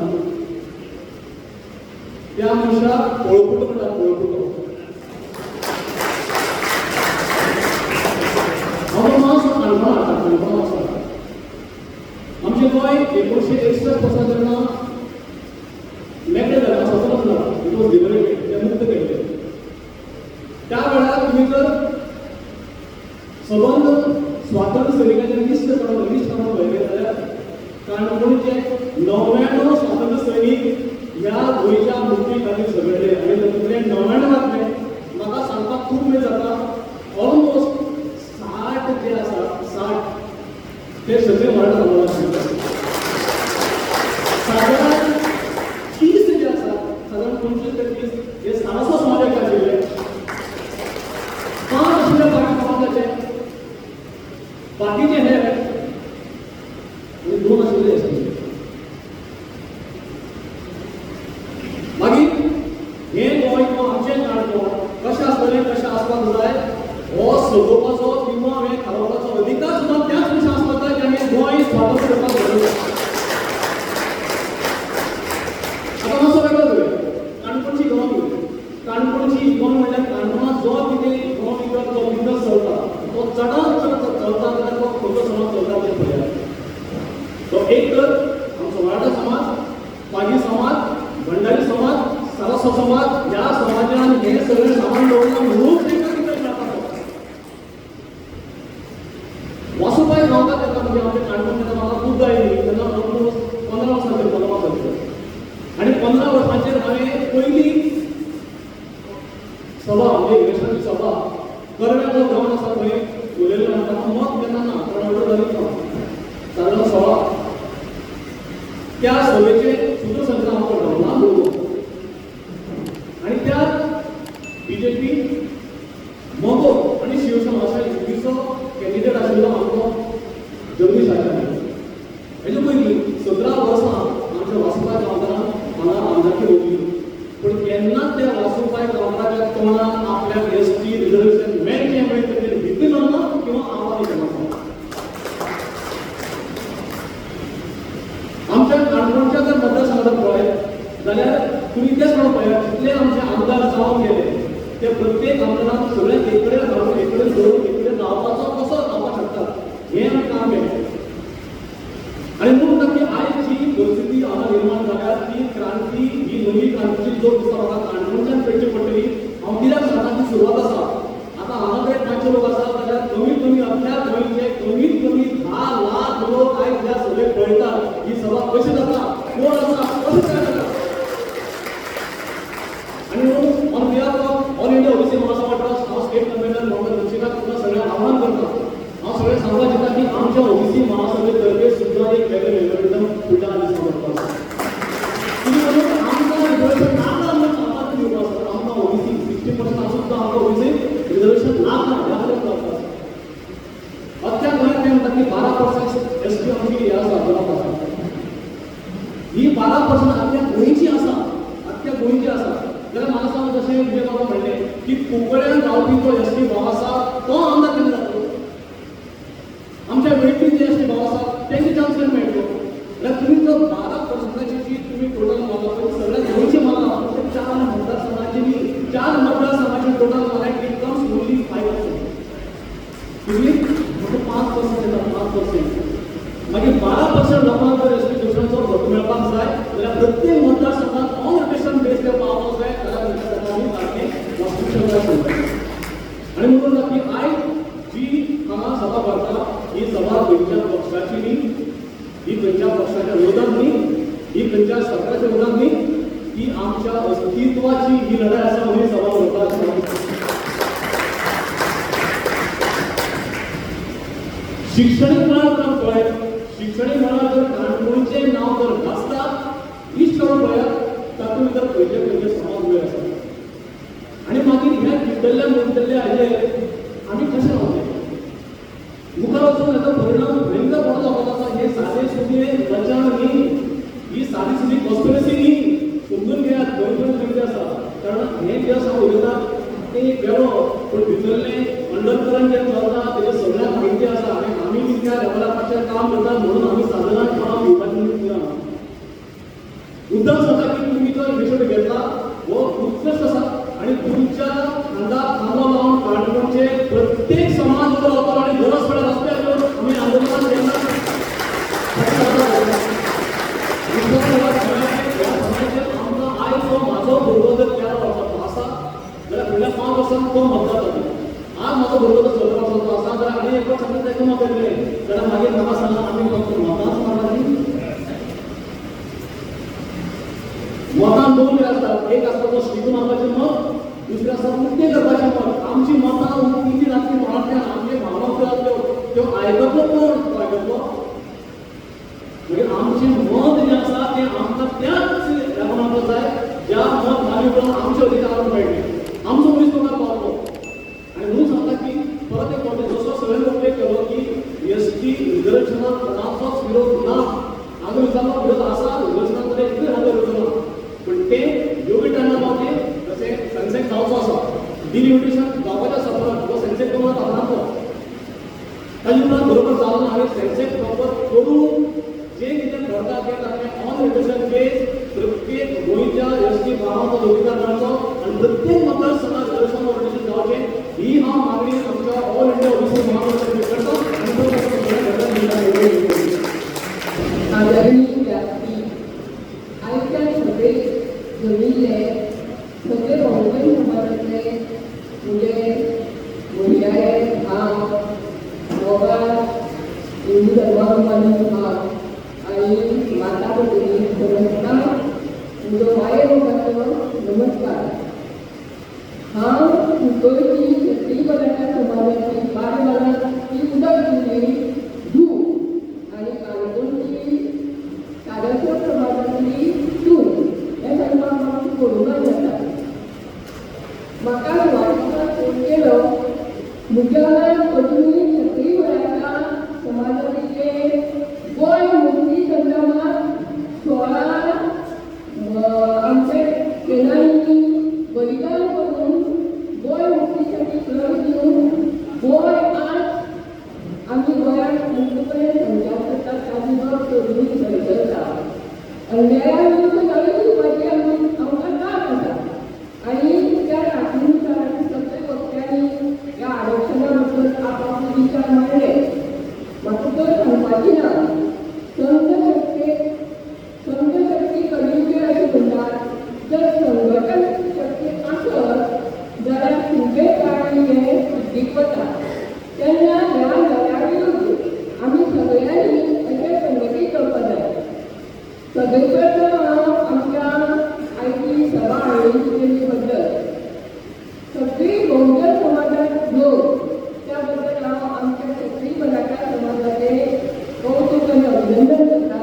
त्या मनशाक पळपुटो म्हणटा पळपुटो आमचे गोंय 1961 वर्सा जेन्ना मेकळे जालें स्वतंत्र जालें इट वॉज लिबरेटेड तें मुक्त केल्लें त्या वेळार तुमी जर सबंद स्वातंत्र्य सैनिकांचे लिस्ट काडून पळयलें जाल्यार काणकोणचे 99 स्वातंत्र्य सैनीक ह्या गोंयच्या मुक्ती खातीर झगडले आनी तातूंतले 99 म्हाका सांगपाक खूब उमेद जाता ऑलमोस्ट 60 जे आसा 60 ते सगळे मराठा समाजाचे साधारण 30 जे आसा साधारण 25 ते 30 हे सारस्वत समाजाचे आशिल्ले 5 आशिल्ले बाकी समाजाचे बाकीचे हे आणि 2 आशिल्ले आशिल्ले मागीर हे गोंय किंवा आमचें काणकोण कशें आसतलें कशें आसपाक जाय हो सोदोवपाचो किंवा हे थारावपाचो अधिकार सुद्दां त्याच मनशाक आसपाक जाय जाणें गोंय स्वातंत्र्य करपाक झगडलें आतां मातसो वेगळो धरूया काणकोणची गोवन घेवया काणकोणची गोवन म्हणल्यार काणकोणांत जो कितें गोवन भितर जो बिजनस चलता तो चडांत चड चलता जाल्यार तो खंयचो समाज चलता तें पळयात तो एक तर आमचो मराठा समाज पागी समाज भंडारी समाज सारस्वत समाज ह्या समाजान हे सगळें सामान दवरला म्हणून तेंकां कितें जाता वासुबाई गांवकार तेका म्हणजे आमच्या काणकोण तेन्ना म्हाका खूब जायली तेन्ना ऑलमोस्ट 15 वर्सांचेर 15 वर्सांचेर आनी 15 वर्सांचेर हांवें पयली सभा म्हणजे इलेक्शनाची सभा कर्नाटक ग्राउंड आसा थंय उलयल्लो ताका मत देता ना कर्नाटक जाली साधारण 16 त्या सभेचे सूत्रसंचालन आमकां ढवळा दवरलो आणि त्या बीजेपी मगो आणि शिवसेना अशा युतीचो कॅन्डिडेट आशिल्लो आमचो जगदीश आचार्य हेजे पयलीं 17 वर्सां आमच्या वासुबाई गांवकारान हांगा आमदारकी भोगली पूण केन्नाच त्या वासुबाई गांवकाराच्या तोंडान आपल्याक एसटी रिजर्वेशन मेळचें म्हण ताचेर भितलो ना किंवा आवाज केलो ना आमच्या काणकोणच्या जर मतदारसंघात पळयत जाल्यार तुमी तेच म्हणून पळयात जितले आमचे आमदार जावन गेले ते प्रत्येक आमदारान सगळ्यांक एक कडेन घालून एक कडेन धरून एक कडेन रावपाचो कसो रावपाक शकतात हें आमी काम केलें आणि म्हणून नक्की आयज जी परिस्थिती हांगा निर्माण जाल्या ती क्रांती ही नवी क्रांतीची जो दिसता म्हाका काणकोणच्यान पेटची पडटली हांव कित्याक सांगता ती सुरवात आसा आतां हांगा कडेन 500 लोक आसा जाल्यार कमीत कमी अख्ख्या गोंयचे कमीत कमी 10 लाख लोक आयज ह्या सभेक पळयतात ही सभा कशी जाता कोण आसा कशी तयार जाता आणि म्हणून on behalf of all India OBC महासभा ट्रस्ट हांव स्टेट कन्व्हेनर मोहम्मद रशीदाक तुमकां सगळ्यांक आव्हान करता हांव सगळ्यांक सांगपाक चिंतता की आमच्या ओबीसी महासभेतर्फे सुद्दां एक वेगळें मेमोरेंडम फुडार दिसता पडटा तुमी म्हणून आमकां रिजर्वेशन नाका म्हणून सांगपाक दिवपाक आसता आमकां ओबीसी 60% सुद्दां आमकां ओबीसी रिजर्वेशन नाका ह्या खातीर करता अख्ख्या गोंयांत ते म्हणटा की 12% एसटी आमची ह्या जागोराक आसा ही 12% अख्ख्या गोंयची आसा अख्ख्या गोंयची आसा जाल्यार म्हाका सांग जशें विजय बाबा म्हणलें की कुंकळ्यान रावपी जो एसटी भाव आसा तो आमदार केन्ना जातलो आमच्या वेळीन जे एसटी भाव आसा तेंची चान्स केन्ना मेळटलो जाल्यार तुमी जो 12%ची जी तुमी टोटल मागला पळय सगळ्या गोंयची मागला ते 4 मतदारसंघाची न्ही 4 मतदारसंघाची टोटल मागला इट कम्स ओन्ली 5%. तुम्ही फक्त 5% येता 5%. मागीर 12% लोकांक जर एसटी शोषणाचो भोग मेळपाक जाय जाल्यार प्रत्येक मतदारसंघात ऑन रोटेशन बेस ते पावपाक जाय जाल्यार सरकारांनी सारकें वास्तूक करता आणि म्हणून नक्की आयज जी हांगा सभा भरता ही सभा खंयच्या पक्षाची न्ही ही खंयच्या पक्षाच्या विरोधात न्ही ही खंयच्या सरकाराच्या विरोधात न्ही ही आमच्या अस्तित्वाची ही लढाई आसा म्हणून ही सभा भरता शिक्षणीक मळार जर पळयत शिक्षणीक मळार जर काणकोणचें नांव जर घासता लिस्ट करून पळयात तातूंत भितर खंयचे खंयचे समाज उबे आसा आनी मागीर ह्या किड्डल्ल्या म्हणटल्ले हाजेर आमी कशें रावतले मुखार वचून हेचो परिणाम भयंकर व्हड जावपाचो आसा हे सादे सुदे वचन न्ही ही सादी सुदी कॉन्स्पिरसी न्ही समजून घेयात खंय खंय खंयचे आसा कारण हे जे आसा उलयता ते वेगळो पूण भितरले अंडरकरंट जे चलता तेजे सगळ्यांक म्हायती आसा आनी आमी तितक्या लेवलाचेर काम करता म्हणून आमी साधना कोणाक भिवपाची न्ही ना उद्दम सांगता की तुमी जो इनिशिएटीव घेतला हो उत्कृश्ट आसा आणि तुमच्या खांद्याक खांदो लावन काणकोणचे प्रत्येक समाज उबो रावतलो आनी गरज पडल्यार रस्त्यार येवन आमी आंदोलनाक येणार आमकां आयज जो म्हाजो भुरगो जर 13 वर्सांचो आसा जाल्यार फुडल्या 5 वर्सांत तो मतदार जातलो आज म्हाजो भुरगो जर 17 वर्सांचो आसा जाल्यार आनी 1 वर्सांनी तेका मत येतलें जाल्यार मागीर म्हाका सांगा आमी फक्त मतांच मारपाची मतां दोन आसतात एक आसता तो शिकून मारपाचें मत दुसरें आसता उक्तें करपाचें मत आमची मतां उक्ती रातली मनांतल्यान आमचे भावना त्यो आयकतलो कोण तो आयकतलो मागीर आमचें मत जें आसा तें आमकां त्याच लेवलाचो जाय ज्या मत मागीर करून आमचे अधिकाराक मेळटलें आमचो मनीस लोकांक पावतलो आनी म्हणून सांगता की परत एक फावटी जसो सगळ्यांनी उल्लेख केलो की एसटी रिजर्वेशनाक कोणाचोच विरोध ना हांवें विचारलो विरोध आसा रिजर्वेशनाक तरी एकूय हांवें विरोध ना पण ते योग्य टायमार पावले जशें सेन्सेक्स जावचो आसा डिलिमिटेशन जावपाचें आसा परत तो सेन्सेक्स करून नाको ताजे उपरांत बरोबर जालो ना हांवें सेन्सेक्स प्रॉपर करून जें कितें घडटा तें ताणें ऑन रोटेशन बेस प्रत्येक गोंयच्या एसटी भावांचो जोडीदार मेळचो आनी प्रत्येक मतदारसंघात रिजर्वेशन रोटेशन जावचें ही हांव मागणी आमच्या ऑल इंडिया ओबीसी महामंडळाक करता आनी तो आदरणीय व्यासपीठ आयच्या सभेक जमिल्ले सगळे बहुजन समाजातले मुले भुरग्याळे भाव मोगाळ हिंदू धर्माभिमानी भाव आणि माता भगिनी नमस्कार तुमचो माये लोकांचो नमस्कार हांव गोंयची छत्तीगडाच्या केलो म्हज्या अजुनूय सगळी गोंयच्या समाजाचे गोंय मुक्ती संग्रामात 16 आमचे सेनानी बलिदान करून गोंय मुक्तीसाठी लढ दिवन गोंय आज आमी गोंयांत मुक्तपणे संचार करतात ताजी गत अजुनूय सलगता. अन्याया विरुद्ध लढत दिवपाची आमकां तांक आसा आनी त्या तांकीनुसार प्रत्येक पक्षांनी ह्या आरक्षणा बद्दल आपआपले विचार मांडले. म्हाका तर सांगपाची ना संत शक्ती कलियुगे अशें म्हणटात. जर संघटन शक्ती आसत जाल्यार फुडले काळी हें सिद्धीक वता. तेन्ना ह्या लढ्या विरुद्ध आमी सगळ्यांनी अशें संघटीत करपाक जाय. सगळे प्रथम हांव आमच्या आयची सभा आयोजीत केल्ले बद्दल सगळी गोंयकार समाजात लोक त्या बद्दल हांव आमच्या सगळी मराठा समाजाचे कौतुक आनी अभिनंदन करता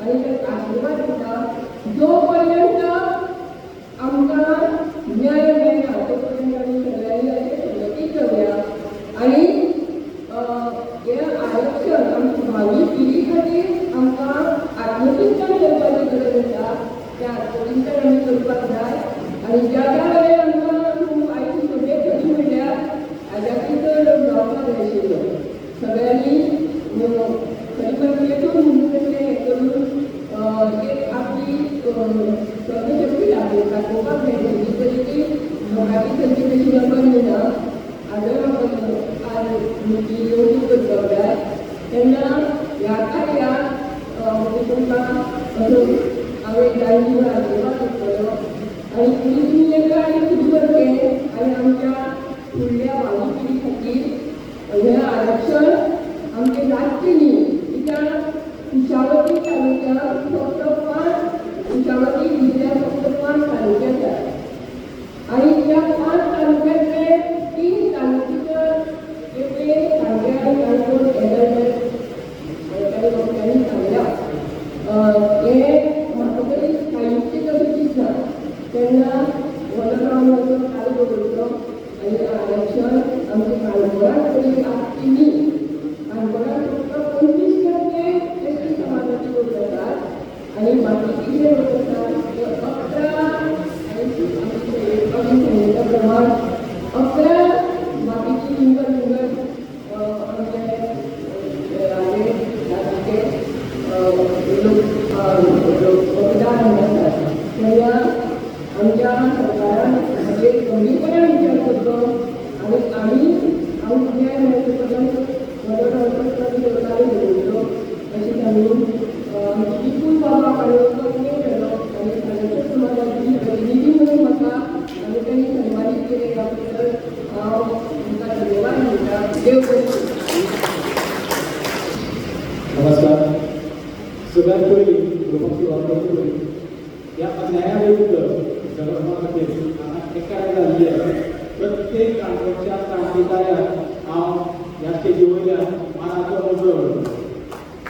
आनी ताका आशिर्वाद दिता. जो पर्यंत आमकां न्याय मेळना तो पर्यंत आमी सगळ्यांनी अशें संघटीत जावया आनी हें आरक्षण आमच्या भावी पिढी खातीर आमकां आत्मचिंतन करपाची गरज आसा. तें आत्मचिंतन आमी करपाक जाय आनी ज्या ज्या वेळार आमकां आयची सभेक कशी म्हणल्यार हाज्या भितर जावपाक जाय आशिल्लो. सगळ्यांनी खरी प्रक्रियेतून म्हणून हें करून एक आपली स्वतशक्ती दाखोवपाक जाय. खंयची तरी ती लोकांची खंयची तशी नकळी ना आदर आज येवजण करपाक जाय. तेन्ना ह्या कार्याक तुमकां हांवें जायती आशिर्वाद करतलो आनी तुमी हें कार्य सुरू करचें आनी आमच्या फुडल्या भावी पिढी खातीर हें आरक्षण आमचें जातचें न्ही. कित्याक कुशावती तालुक्याक फक्त 5 कुशावती जिल्ल्याक फक्त 5 तालुके आसात आनी त्या 5 तालुक्यांतले 3 तालुके ते सांगल्या काणकोण एडल्ट लोकांनी सांगल्या. हें म्हाका तरी साहित्य कशें दिसता. तेन्ना वडगांव वचून चालू दवरचो आनी आरक्षण आमच्या काणकोणाक तरी आसची न्ही. काणकोणाक फक्त 25% एसटी समाजाचे लोक जातात आनी बाकीचे जे लोक आसात ते 11 आनी आमी सांगिल्ल्या प्रमाण 11 बाकीची लिंगर आमचे मतदान आसात. तेन्ना आमच्या सरकारान हाचेर गंभीरपणान विचार करचो आनी आमी आमकां न्याय मेळचे पर्यंत सरकारान दवरचो अशें सांगून आमची विपूल बाबा काणकोणकर केलो आनी काणकोण समाजाची प्रतिनिधी म्हणून म्हाका आनी तांणी सन्मानीत केले ह्या बद्दल हांव तुमकां धन्यवाद दिता. देव बरें. नमस्कार. सगळ्यात पयलीं उलोवपाक सुरवात करचे पयलीं ह्या अन्याया विरुद्ध झगडपा खातीर हांगा एकठांय जाल्ले प्रत्येक काणकोणच्या क्रांतिकाऱ्याक हांव ह्या स्टेजी वयल्यान मानाचो मुजरो करता.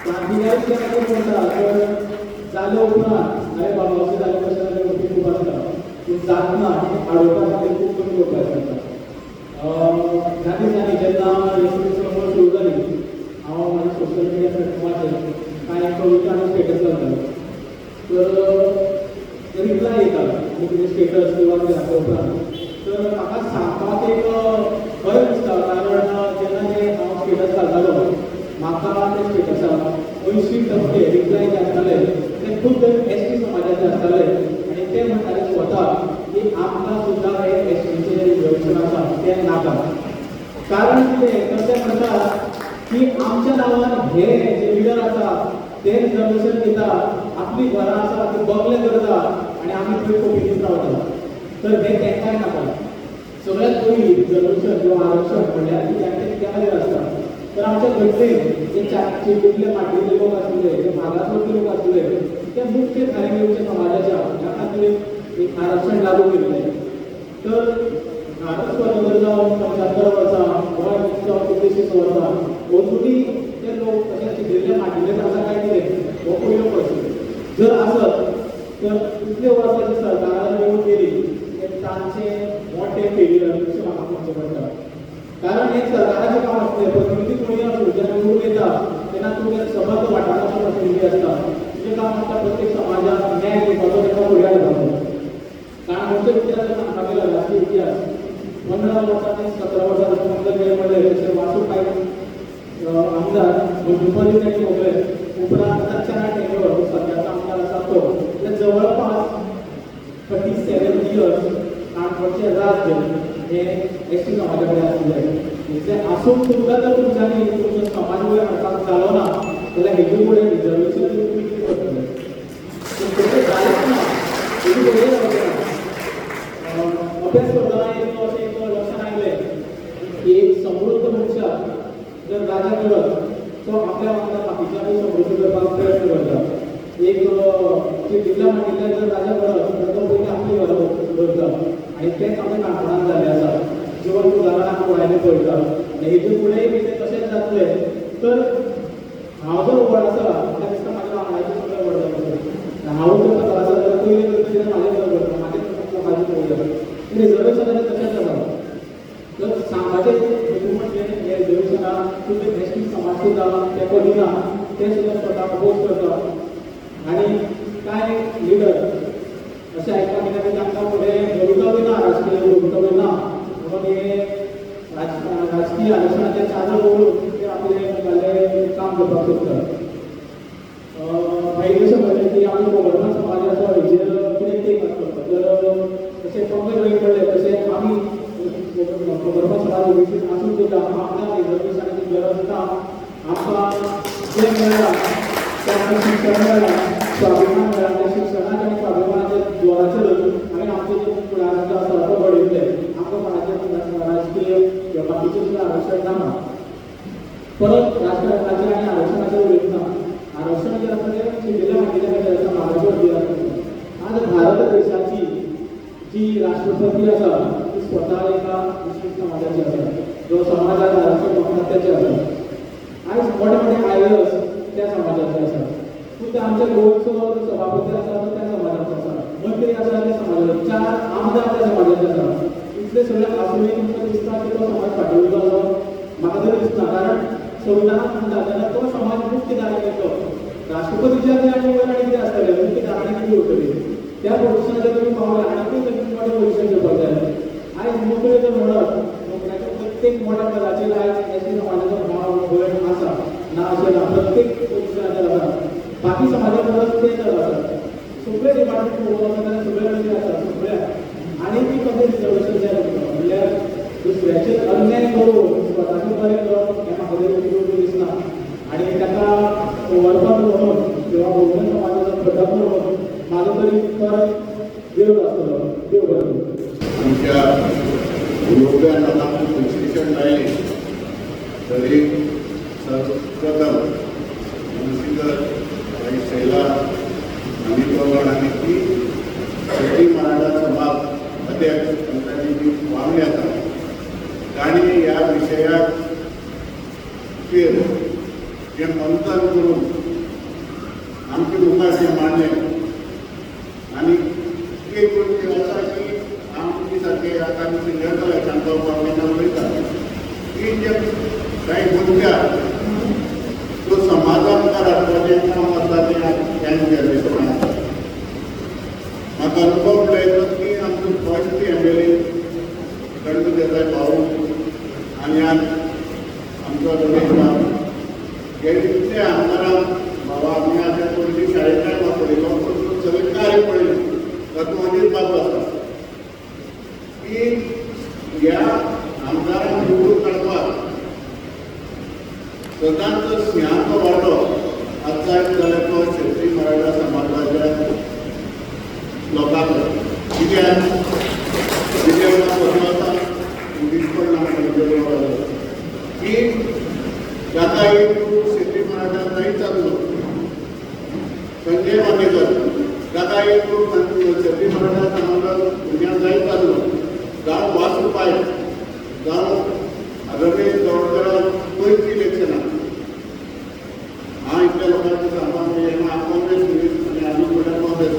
क्रांतिकारी जेन्ना म्हणटा तर जाले उपरांत अरे बाबा अशें जालें कशें जालें गोश्टी खूब आसता पूण जातना आडोवपा खातीर खूब कमी करपाक आसता. ह्या दिसांनी जेन्ना एसटी चळवळ सुरू जाली हांव म्हाज्या सोशल मिडिया प्लॅटफॉर्माचेर कांय कविता आनी स्टेटस घालतालो. तर रिप्लाय येतालो आनी कितें स्टेटस किंवा कितें घातल्या उपरांत तर म्हाका सांगपाक एक बरें दिसता. कारण जेन्ना ते हांव स्टेटस घालतालो म्हाका ते स्टेटसाक 80% रिप्लाय जे आसताले ते खूब एसटी समाजाचे आसताले आनी ते म्हणटाले स्वता की आमकां सुद्दां हे एसटीचें रिजर्वेशन आसा तें नाका. कारण कितें तर ते म्हणटात की आमच्या नांवान हे जे लिडर आसा ते रिजर्वेशन दिता आपली घरां आसा ती बंगले करता आनी आमी थंय कोंकणीत रावता. तर हे तेंकाय नाका. सगळ्यात पयलीं रिजर्वेशन किंवा आरक्षण म्हणल्यार कित्या खातीर आसता तर आमच्या घटनेन जे चिडलेले माटिल्ले लोक आसले जे भागांतले लोक आसले ते मुख्य धार्मिक समाजाच्या ह्या खातीर एक आरक्षण लागू केल्लें. तर भारत स्वतंत्र जावन 75 वर्सां गोंय मुक्त जावन 1920 वर्सां अजुनी ते लोक अशे चिडिल्ले माटिल्ले आसा काय कितें हो पयलो प्रश्न. जर आसत तर इतले वर्सां जी सरकारान येवन गेली ते तांचें मोठें फेल्युअर अशें म्हाका म्हणचें पडटा. कारण हे सरकाराचे काम असते प्रतिनिधी कोणी असो जेव्हा निवडून येतात त्यांना तुमच्या सबंध वाटाघाटी प्रतिनिधी असतात तुझे काम असतात प्रत्येक समाजात न्याय देतो त्यांना पुढे जातो कारण आमच्या विद्यार्थ्यांना सांगायला राजकीय इतिहास 15 वर्षात 17 वर्षात पंधरा वेळेमध्ये जसे वासू काही आमदार दुपारी त्यांनी वगैरे उपरांत 4 टेकवर सध्याचा आमदार असा तो त्या जवळपास 37 इयर्स 8 वर्ष राज्य हे एसटी समाजाकडे असले आहे असून सुद्धा जर तुमच्यानी तुमच्या समाजामुळे अडचण चालवला त्याला हेतूमुळे रिझर्वेशन तुम्ही किती करतो अभ्यास करताना एक लक्षात आणलंय की एक समृद्ध मनुष्य जर राजा करत तो आपल्या बाकीच्या समृद्ध करण्याचा प्रयत्न करतात एक जिल्हा मागितल्या जर राजा करत तर तो पहिले आपली करतात आणि तेच आपल्या काणकोणात झाले असतात जेव्हा उदाहरणार्थ पळायला पळतात आणि इथून पुढे मी ते तसेच जातले तर हांव जर व्हड आसा त्या दिसता म्हाज्या वांगड्याचे सगळे व्हड जाता हांव जर कथा आसा जाल्यार पयलीं करता तेन्ना म्हाजें घर करता म्हाजें म्हाजें पळयता रिजर्वेशनाचें तशेंच आसा तर सांगाचें म्हटलें हे रिजर्वेशनाक तुजे एसटी समाज सुद्दां तेंको दिना ते सुद्दां स्वता अपोज करता आनी कांय लिडर अशें आयकपाक येता की तांकां फुडें भवितव्य ना राजकीय भवितव्य ना म्हणून हे राजकीय आरक्षणाचें चादर ओडून ते आपले काम करपाक सोदतात मागीर कशें म्हणलें की आमी गोवर्नमेंट समाज आसा हेजेर कितें टेक करता जर तशें पंकज वेळ पडले तशें आमी गोवर्नमेंट समाज ओबीसी आसून सुद्दां आमकां रिजर्वेशनाची गरज ना आमकां जें मेळ्ळां तें आमकां शिक्षण मेळ्ळां स्वाभिमान मेळ्ळां त्या शिक्षणाच्या आनी स्वाभिमानाच्या जोराचेर आमी आमचो जो फुडार जो आसा तो घडयतले आमकां कोणाचें राजकीय किंवा बाकीचें सुद्दां आरक्षण ना परत राजकारणाचेर आनी आरक्षणाचेर उलयतना आरक्षण जें आसा तें शिबिरां मागिल्ल्या खातीर आसा महाराष्ट्र दिला आज भारत देशाची जी राष्ट्रपती आसा ती स्वता एका विशिश्ट समाजाची आसा जो समाजाक आरक्षण मागता तेचे आसा आयज मोठे मोठे आयएस त्या समाजाचे आसा पूण आमच्या गोंयचो सभापती आसा तो त्या समाजाचो आसा मंत्री आसा त्या समाजाचो 4 आमदार त्या समाजाचे आसा इतले सगळे आसुनूय तुमकां दिसता की तो समाज फाटीं उरलो म्हाका तरी दिसना कारण संविधानात म्हणटा जाल्यार तो समाज मुख्य दाराक येतो राष्ट्रपतीच्या आनी वयर आनी कितें आसतलें मुख्य दाराक कितें उरतली त्या पोजिशनाचेर तुमी पावले आनीकूय तुमी मोठे पोजिशन घेवपाक जाय आयज नोकऱ्यो जर म्हणत नोकऱ्याच्या प्रत्येक मोठ्या पदाचेर आयज एसटी समाजाचो भाव भयण आसा ना अशें ना प्रत्येक पोजिशनाचेर आसा बाकी समाजा परस ते जर आसा सगळे डिपार्टमेंट पळोवंक वचत जाल्यार सगळे कशें आसा सगळ्या आनी ती कशें रिजर्वेशन जाय म्हणल्यार दुसऱ्याचेर अन्याय करून स्वताचें बरें करप हें म्हाका तरी योग्य दिसना आनी ताका व्हरपाक म्हणून किंवा बहुजन समाजाचो घटक म्हणून म्हाजो तरी परत विरोध आसतलो देव बरें करूं आमच्या युरोपियन लोकांक शिक्षण लायलें तरी सर्वप्रथम मनसिकर आणि शैला आम्ही प्रमाण आणि ती शेती मराठा समाज अध्यक्ष त्यांनी जी वावली आसा ताणी ह्या विशयाक जे मंथन करून आमचे मुखार जें मांडलें आनी एक गोष्ट आसा की आमची सारके आतां आमी सिनियर कलेक्शन करपाक तेन्ना उलयता की जे कांय भुरग्या तो समाजान हाडपाचें काम आसा तें जनरेशन आसा म्हाका अनुभव मेळयलो की आमचो फर्स्ट एमएलए गणपत देसाय भाऊ आनी आज आमचो रमेश बाब हे इतले आमदारांक बाबा आमी आतां पयलीं शाळेंतल्यान वापरयलो पूण सगळें कार्य पळयलें तातूंत म्हजेर बाबू आसा की ह्या आमदारांक निवडून काडपाक सदांच स्नेहाचो वांटो आतां जाल्यार तो शेतरी मराठा समाजाच्या लोकांक कित्याक आसा दिसपड ना की ताका एक शेतरी मराठा नाही चाललो संजय मानेकर ताका एक शेतरी मराठा समाजात भुरग्यांक जाय चाललो जावं वासू पायक जावं रमेश गौडकराक पयलीं इलेक्शनाक हांव इतल्या लोकांचें सांगपाक येना काँग्रेस आनी आमी फुडें काँग्रेस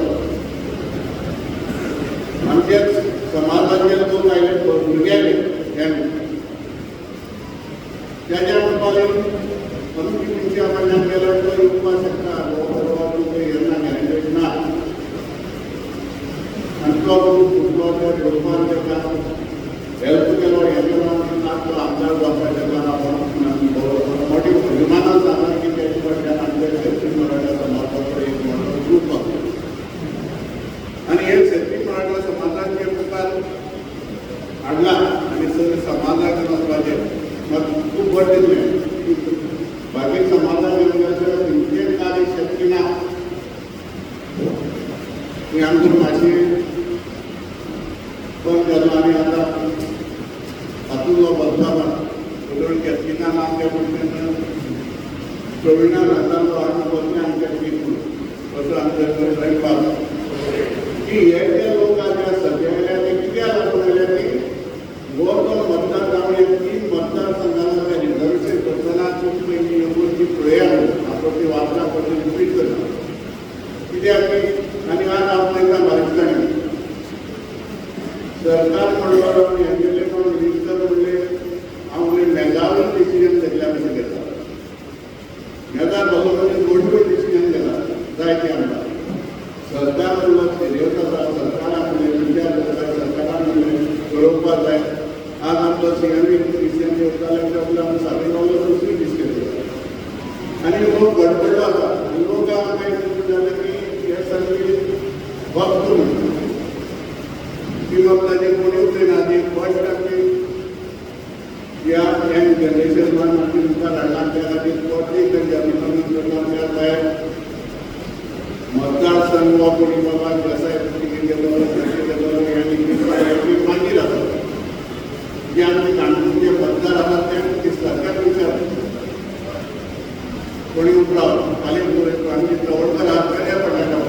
आमचेच समाजाचे लोक आयले भुरगे त्याच्या मुखावरील अनुमतीच्या कडल्यान गेलो तो येवपाक शकता यांना गॅरेंटेड ना आनी तो फुटलो ते घेवपाक तेका हेल्प केलो हेल्प ना तो आमदार जावपाक तेका आपण मोठी विमानां सांगला की तेचे कडल्यान आमचे सेफ्टी मराठा समाजाचो एक मोठो ग्रूप आसा आनी हे सेफ्टी मराठा समाजाचे मुखार हाडला आनी सगळे समाजाक वचपाचें मात खूब बरें दिसलें बाकी समाजाक इतकें कार्य शक्य ना की आमची मातशी बंद जालो आनी आतां हातूंतलो बदलाव उदळ कॅथलिकान आमच्या पयलीं प्रविणा नातालो आनी बदले आमच्या पीक असो आमच्या स्वयंपाक की हे जे लोक आसा सद्या ते कित्याक लागून आयले की हो जो मतदार जावन एक 3 मतदारसंघाला ते रिझर्वेशन करतना खूब पयलीं येवन ती पळयात आपली वार्ता पडली रिपीट करता कित्याक की आनी आज हांव पळयता बारीकसाणेन सरकार म्हणलो एमएलए कोण मिनिस्टर म्हणले हांव मेगावय डिसिजन घेतल्या कशें घेता मेगा बरोबर गोडूय डिसिजन घेता जायते आमकां सरकार म्हणलो सिरियस आसा सरकारान म्हणलें विचार करता सरकारान म्हणलें बरोवपाक जाय आज आमचो सीएमए डिसिजन घेवपाक आमी सारकें गावलो दुसरी डिसिजन घेता आनी लोक गडबडलो आसा आनी लोक आमकां कितें जालें की हे सगळी वक्त म्हणटा की मग ताजे कोणी उलयना ती फर्स्ट आमची ह्या यंग जनरेशनान आमची मुखार हाडला त्या खातीर प्रत्येक त्या भायर मतदारसंघ हो कोणी बाबा देसाय गेलो आनी मागीर आसा जे आमचे काणकोणचे मतदार आसा ते सरकार विचार कोणी उपराव फाल्यां आमची चवडकर आहा बऱ्या पडटा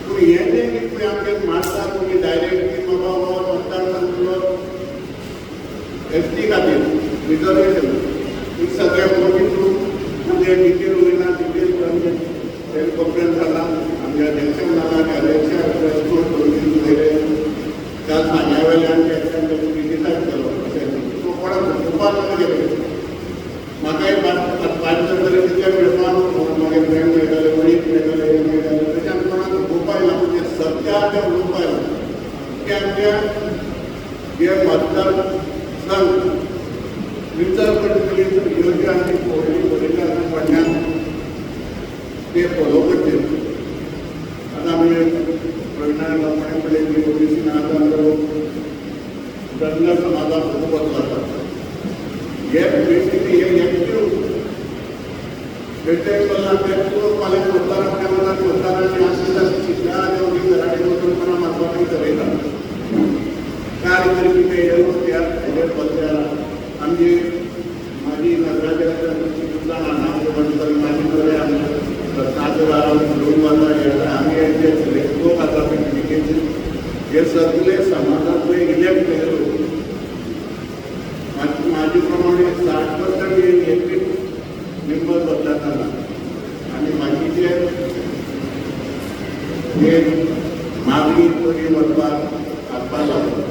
पूण हें जें कितें आमचे मारता कोणी डायरेक्ट की बाबा हो मतदारसंघ एसटी खातीर रिजर्वेशन ही सगळ्या मोठी म्हणजे डिटेल उलयना डिटेल आमचे कॉन्फरन्स जाला आमच्या इलेक्शन जालां आनी इलेक्शन प्रेसनोट करून उलयले काल सांग्या वेल्यान क्रिटिसायज केलो तो कोणाक घेवपाक नाका गेले म्हाकाय 5 तरी तितल्या वेळान मागीर फ्रेंड मेळटाले मनीस मेळटाले मेळटाले तशें कोणाक घेवपाक ना म्हणजे सत्या ते उलोवपाक ना की आमच्या हे मतदारसंघ विचार करतली योग्य आनी पॉलिटिकल पडल्यान ते फोलो करचे आतां आमी प्रविणा लोकांनी पळयली ओबीसी आतां धनगर समाजाक खूब वचला हे बेसिकली हे एक्टीव केला ते फाल्यां मतदारांनी आशिल्ल्या शिकल्या आनी घराडे वचून कोणा मारपाक ठरयता काय तरी कितें हेजेर बसल्या आमची माझी नगराच्या माझी बरे आम्ही लोक आता हे सगळे समाजातले इलेक्ट केले माझी प्रमाणे 60% एकवीस मेंबर बदलताना आणि बाकीचे हे मागणी कधी वचपाक हातपाक लागलो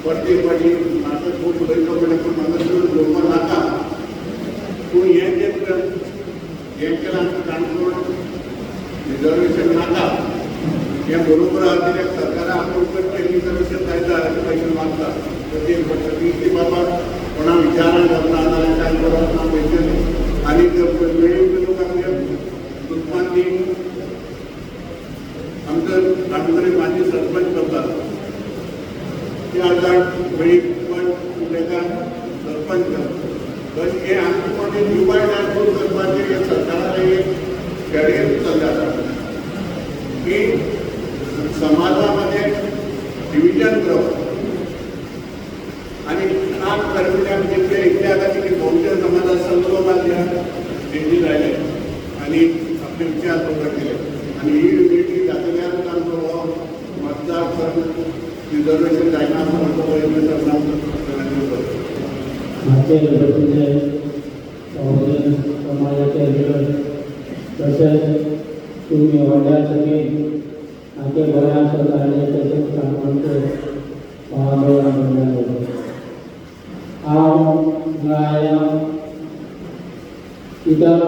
प्रत्येक फाटी म्हाका खूब उलयलो पूण म्हाका चड उलोवपाक नाका पूण हें जें केलां आमच्या काणकोण रिजर्वेशन नाका हें बरोबर आहा कित्याक सरकारान आपूण रिजर्वेशन कायदा पयशे मागता प्रत्येक फाटी की बाबा कोणा विचारान घालना नाजाल्यार कांय करप ना पयशे आनी वेळी लोक आमच्या दुस्मानी आमचो काणकोणी माजी सरपंच करता ते आतां वेळी पण ताका सरपंच करता पण हे आमचे कोणी डिवायड एंड रूल करपाचें हे सरकारान एक कॅरियर चल्लें आसा की समाजामध्ये डिविजन करप आनी नाक कर्मचारी जितले इतल्या खातीर की बहुजन समाजात संघ बांदल्या तेंची जाले आनी आपले विचार प्रकट केले आनी ही युनिटी दाखयल्यानूच आमचो हो मतदारसंघ रिजर्वेशन जायना असो आमचो प्रयत्न करता आमचे गणपतीचे बहुजन समाजाचे लीडर तसेच तुम्ही व्हडल्या सगळी आमचे गोंयांत सरकारले तसेच काणकोणचे महादेव मंडळ हांव आयला कित्याक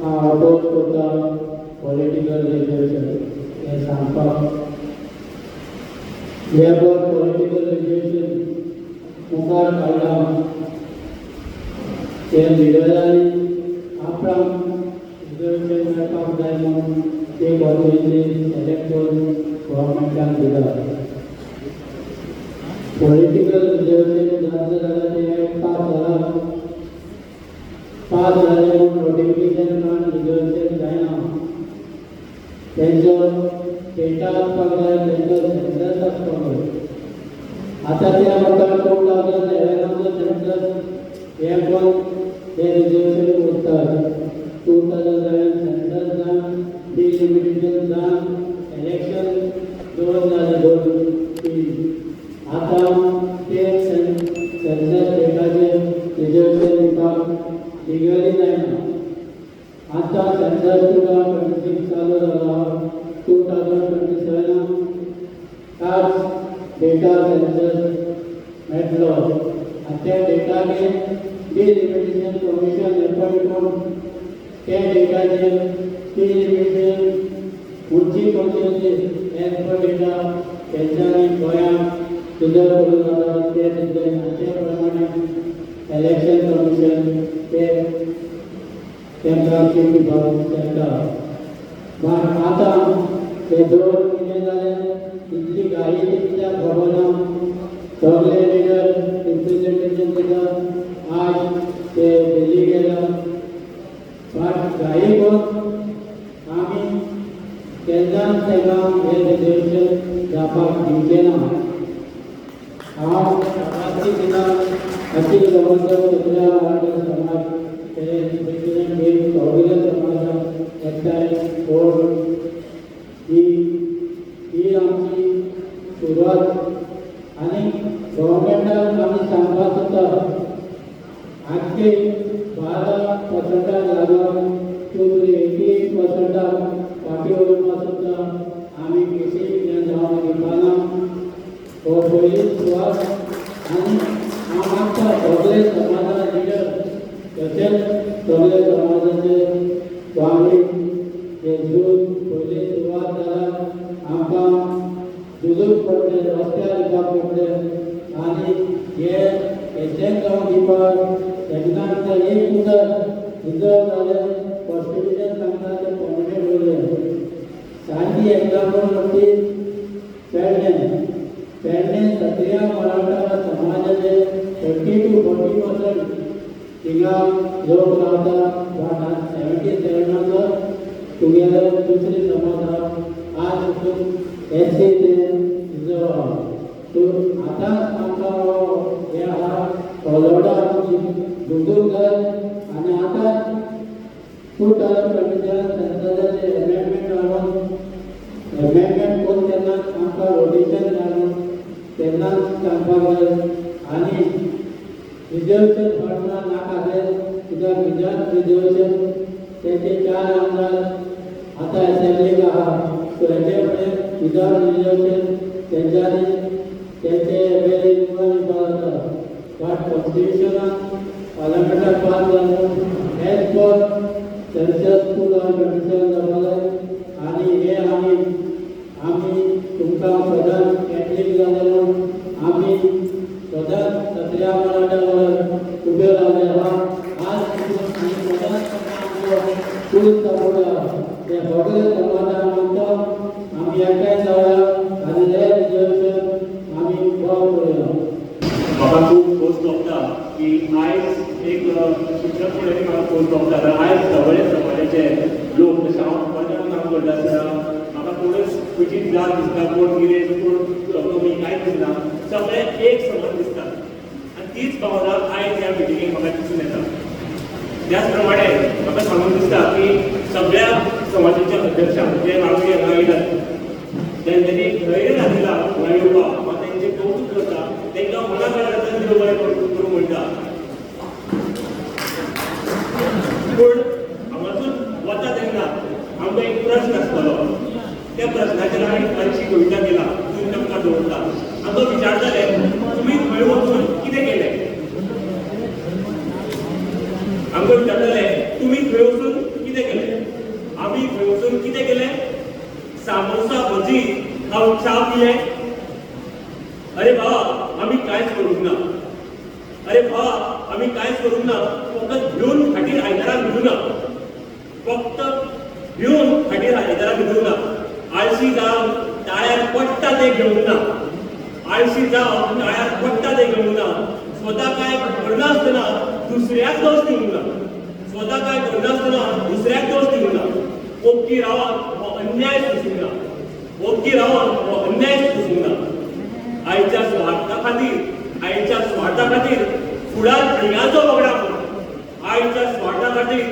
हांव अपोज करता पॉलिटिकल रिजर्वेशन हें सांगपाक. वेगळो पॉलिटिकल रिजर्वेशन मुखार काडला ते लिडरांनी आपणाक रिजर्वेशन मेळपाक जाय म्हणून ते गव्हर्मेंटान सिलेक्ट करून गव्हर्मेंटान दिला. पॉलिटिकल रिजर्वेशन जाता जाल्यार ते पास जालें म्हणून नोटिफिकेशन काडून रिजर्वेशन जायना. तेंचो डेटा आसपाक जाय, तेंचो सेन्सस आसपाक जाय. आतां त्या म्हाका 2011 सेन्सस हे कोण हे रिजर्वेशन करतात. 2011 सेन्सस जावन डिलिमिटेशन जावन इलेक्शन 2 जाले 2-3. आतां ते सेन्सस डेटाचेर रिजर्वेशन दिवपाक लिगली जायना. आतां सेन्सस 2026 चालू जाला. 2027 काच डेटा सेन्सस मेळटलो आनी त्या डेटाचेर डिलिमिटेशन कमिशन एपॉयंट करून त्या डेटाचेर डिलिमिटेशन उंची कमिशनचे एज पर डेटा तेंच्यांनी गोंयांत रिजर्व करून जाला. ते त्या प्रमाणे इलेक्शन कमिशन ते तेंकां दिवपाक शकता. बट आतां ते 2 म्हयने जाले इतली घाई कित्याक खबर ना. सगळे लिडर रिप्रेझेंटेशन दिता. आज ते दिल्ली गेला. बट घाई करून आमी केन्नाच तेका हे रिजर्वेशन जावपाक दिवचें ना. हांव शाबासकी दिता अखिल गोवंतक क्षत्रिय मराठा समाज ते रिप्रेझेंटेटिव्ह सगळे समाजाक एकठांय करून ही आमची सुरवात. आनी गव्हर्मेंटाक आमी सांगपाक सोदता आख्खे 12% लागून 88% फाटीं उडोवपाक सोदता. आमी केसी कितें जावंक दिवपाना. हो पयली सुवात. आनी हांव मागता सगळे समाजा लिडर तशेंच सगळे समाजाचे वांगडी हे झूज पयली सुरवात जाल्यार आमकां झुजूंक पडटलें, रस्त्यार येवपाक पडटलें. आनी हेचें जावन दिवपाक तेन्ना एक उदक रिजर्व जालें कॉन्स्टिट्युशन सांगता तें परमनेंट उरलें. सारकी एग्जांपल म्हणटी पेडणे क्षत्रिय मराठा समाजाचे 30 to 40% थिंगा लोक रावता. बट 77 टुगेदर दुसरी समाज आहा. आज पसून SC ते रिजर्व आहा. सो आतां आमकां हे आहा ऑलवडा दुखूंक जाय. आनी आतां 2027 सेन्ससाचे एमेंडमेंट हाडून एमेंडमेंट करून तेन्ना आमकां रोटेशन घालून तेन्नाच सांगपाक जाय. आनी रिजर्वेशन फाटल्यान नाका जाय. कित्याक विदाउट रिजर्वेशन तेचे 4 आमदार आतां एसेंब्लीक आहा. सो हेचे फुडें विदाउट रिजर्वेशन तेंच्यांनी तेंचे एमएलए निवडून दिवपाक जाता. बट कॉन्स्टिट्युशनान पार्लमेंटाक पास जावन एज पर सेन्सस 2027 जावपाक जाय. आनी हे आमी तुमकां सदांच कॅथलीक जाले म्हणून आमी सदांच क्षत्रिय मराठा उबे रावले आहा. आज सदांच फूल सपोर्ट आहा. ते सगळे समाजाक मागता आमी एकठांय जावया आनी हे रिजर्वेशन आमी गोव करूया. म्हाका खूब खोस भोगता की आयज एक शिक्षक म्हणून म्हाका खोस भोगता. आयज सगळे समाजाचे लोक जशें हांव गोंयांत काम करता आसतना म्हाका कोणूच खंयचीच जात दिसना, कोण कितें कोण कमी कांयच दिसना. सगळे एक समान दिसता. आनी तीच भावना आयज ह्या मिटिंगेक म्हाका दिसून येता. त्याच प्रमाणे म्हाका सांगून दिसता की सगळ्या समाजाच्या अध्यक्षांक जे मागणी हांगा येतात तेंच्यांनी धैर्य दाखयलां हांगा येवपाक. हांव तेंचें कौतुक करता. तेंकां मना वेळार देव बरें करूं म्हणटा. पूण हांगासून वता तेन्ना आमकां एक प्रस्न आसतलो. त्या प्रस्नाचेर हांवें मातशी कविता केला ती तुमकां दवरता. आमकां विचारताले तुमी खंय वचून कितें केलें. आमकां विचारताले तुम्ही थंय वचून कितें केलें? आमी थंय वचून कितें केलें? सामोसा भजी खावन च्या पिले? अरे भावा, आमी कांयच करूंक ना. अरे भावा, आमी कांयच करूंक ना. फकत भिवन खाटीर आयदनाक भिवूं ना. फक्त भिवन खाटीर आयदनाक भिवूं ना. आळशी जावन ताळ्यार पडटा ते घेवंक ना. आळशी जावन ताळ्यार पडटा ते घेवंक ना. स्वता काय करनासतना दुसऱ्याक दोश दिवंक ना. स्वता काय करनासतना दुसऱ्याक दोश दिवंक ना. ओग्गी रावन हो अन्याय सोसूंक ना. ओग्गी रावन हो अन्याय सोसूंक ना. आयच्या स्वार्था खातीर फुडार पिळग्याचो वगडा म्हणा. आयच्या स्वार्था खातीर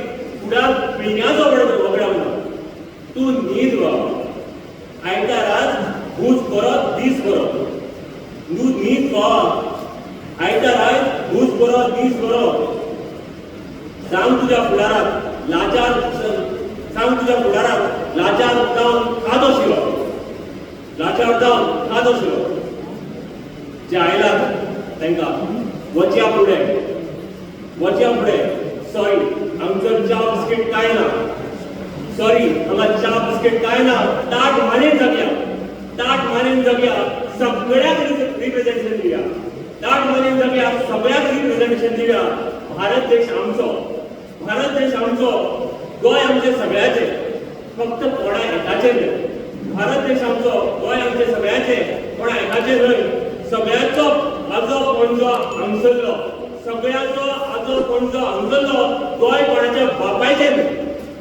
फुडार पिळग्याचो वगडा म्हणा. तूं न्हीद राव. आयताराच भूज बरो दीस बरो. तूं न्हीद राव. आयताराच भूज बरो दीस बरो. सांग तुज्या फुडाराक लाचार जावन कादो शिरो. लाचार जावन कादो शिरो. जे आयलात तांकां वच्या फुडें सॉरी आमचो च्या बिस्कीट कांय ना. सॉरी हांगा च्या बिस्कीट कांय ना. ताट मानेन जगया. सगळ्याक रिप्रेझेंटेशन दिया. ताट मानेन जगया. सगळ्याक रिप्रेझेंटेशन दिया. भारत देश आमचो. गोंय आमचे सगळ्याचे. फक्त कोणा एकाचे न्हय. भारत देश आमचो. गोंय आमचे सगळ्याचे. कोणा एकाचे न्हय. सगळ्याचो आजो पणजो हांगसरलो. सगळ्याचो आजो पणजो हांगसरलो. गोंय कोणाच्या बापायचें न्हय.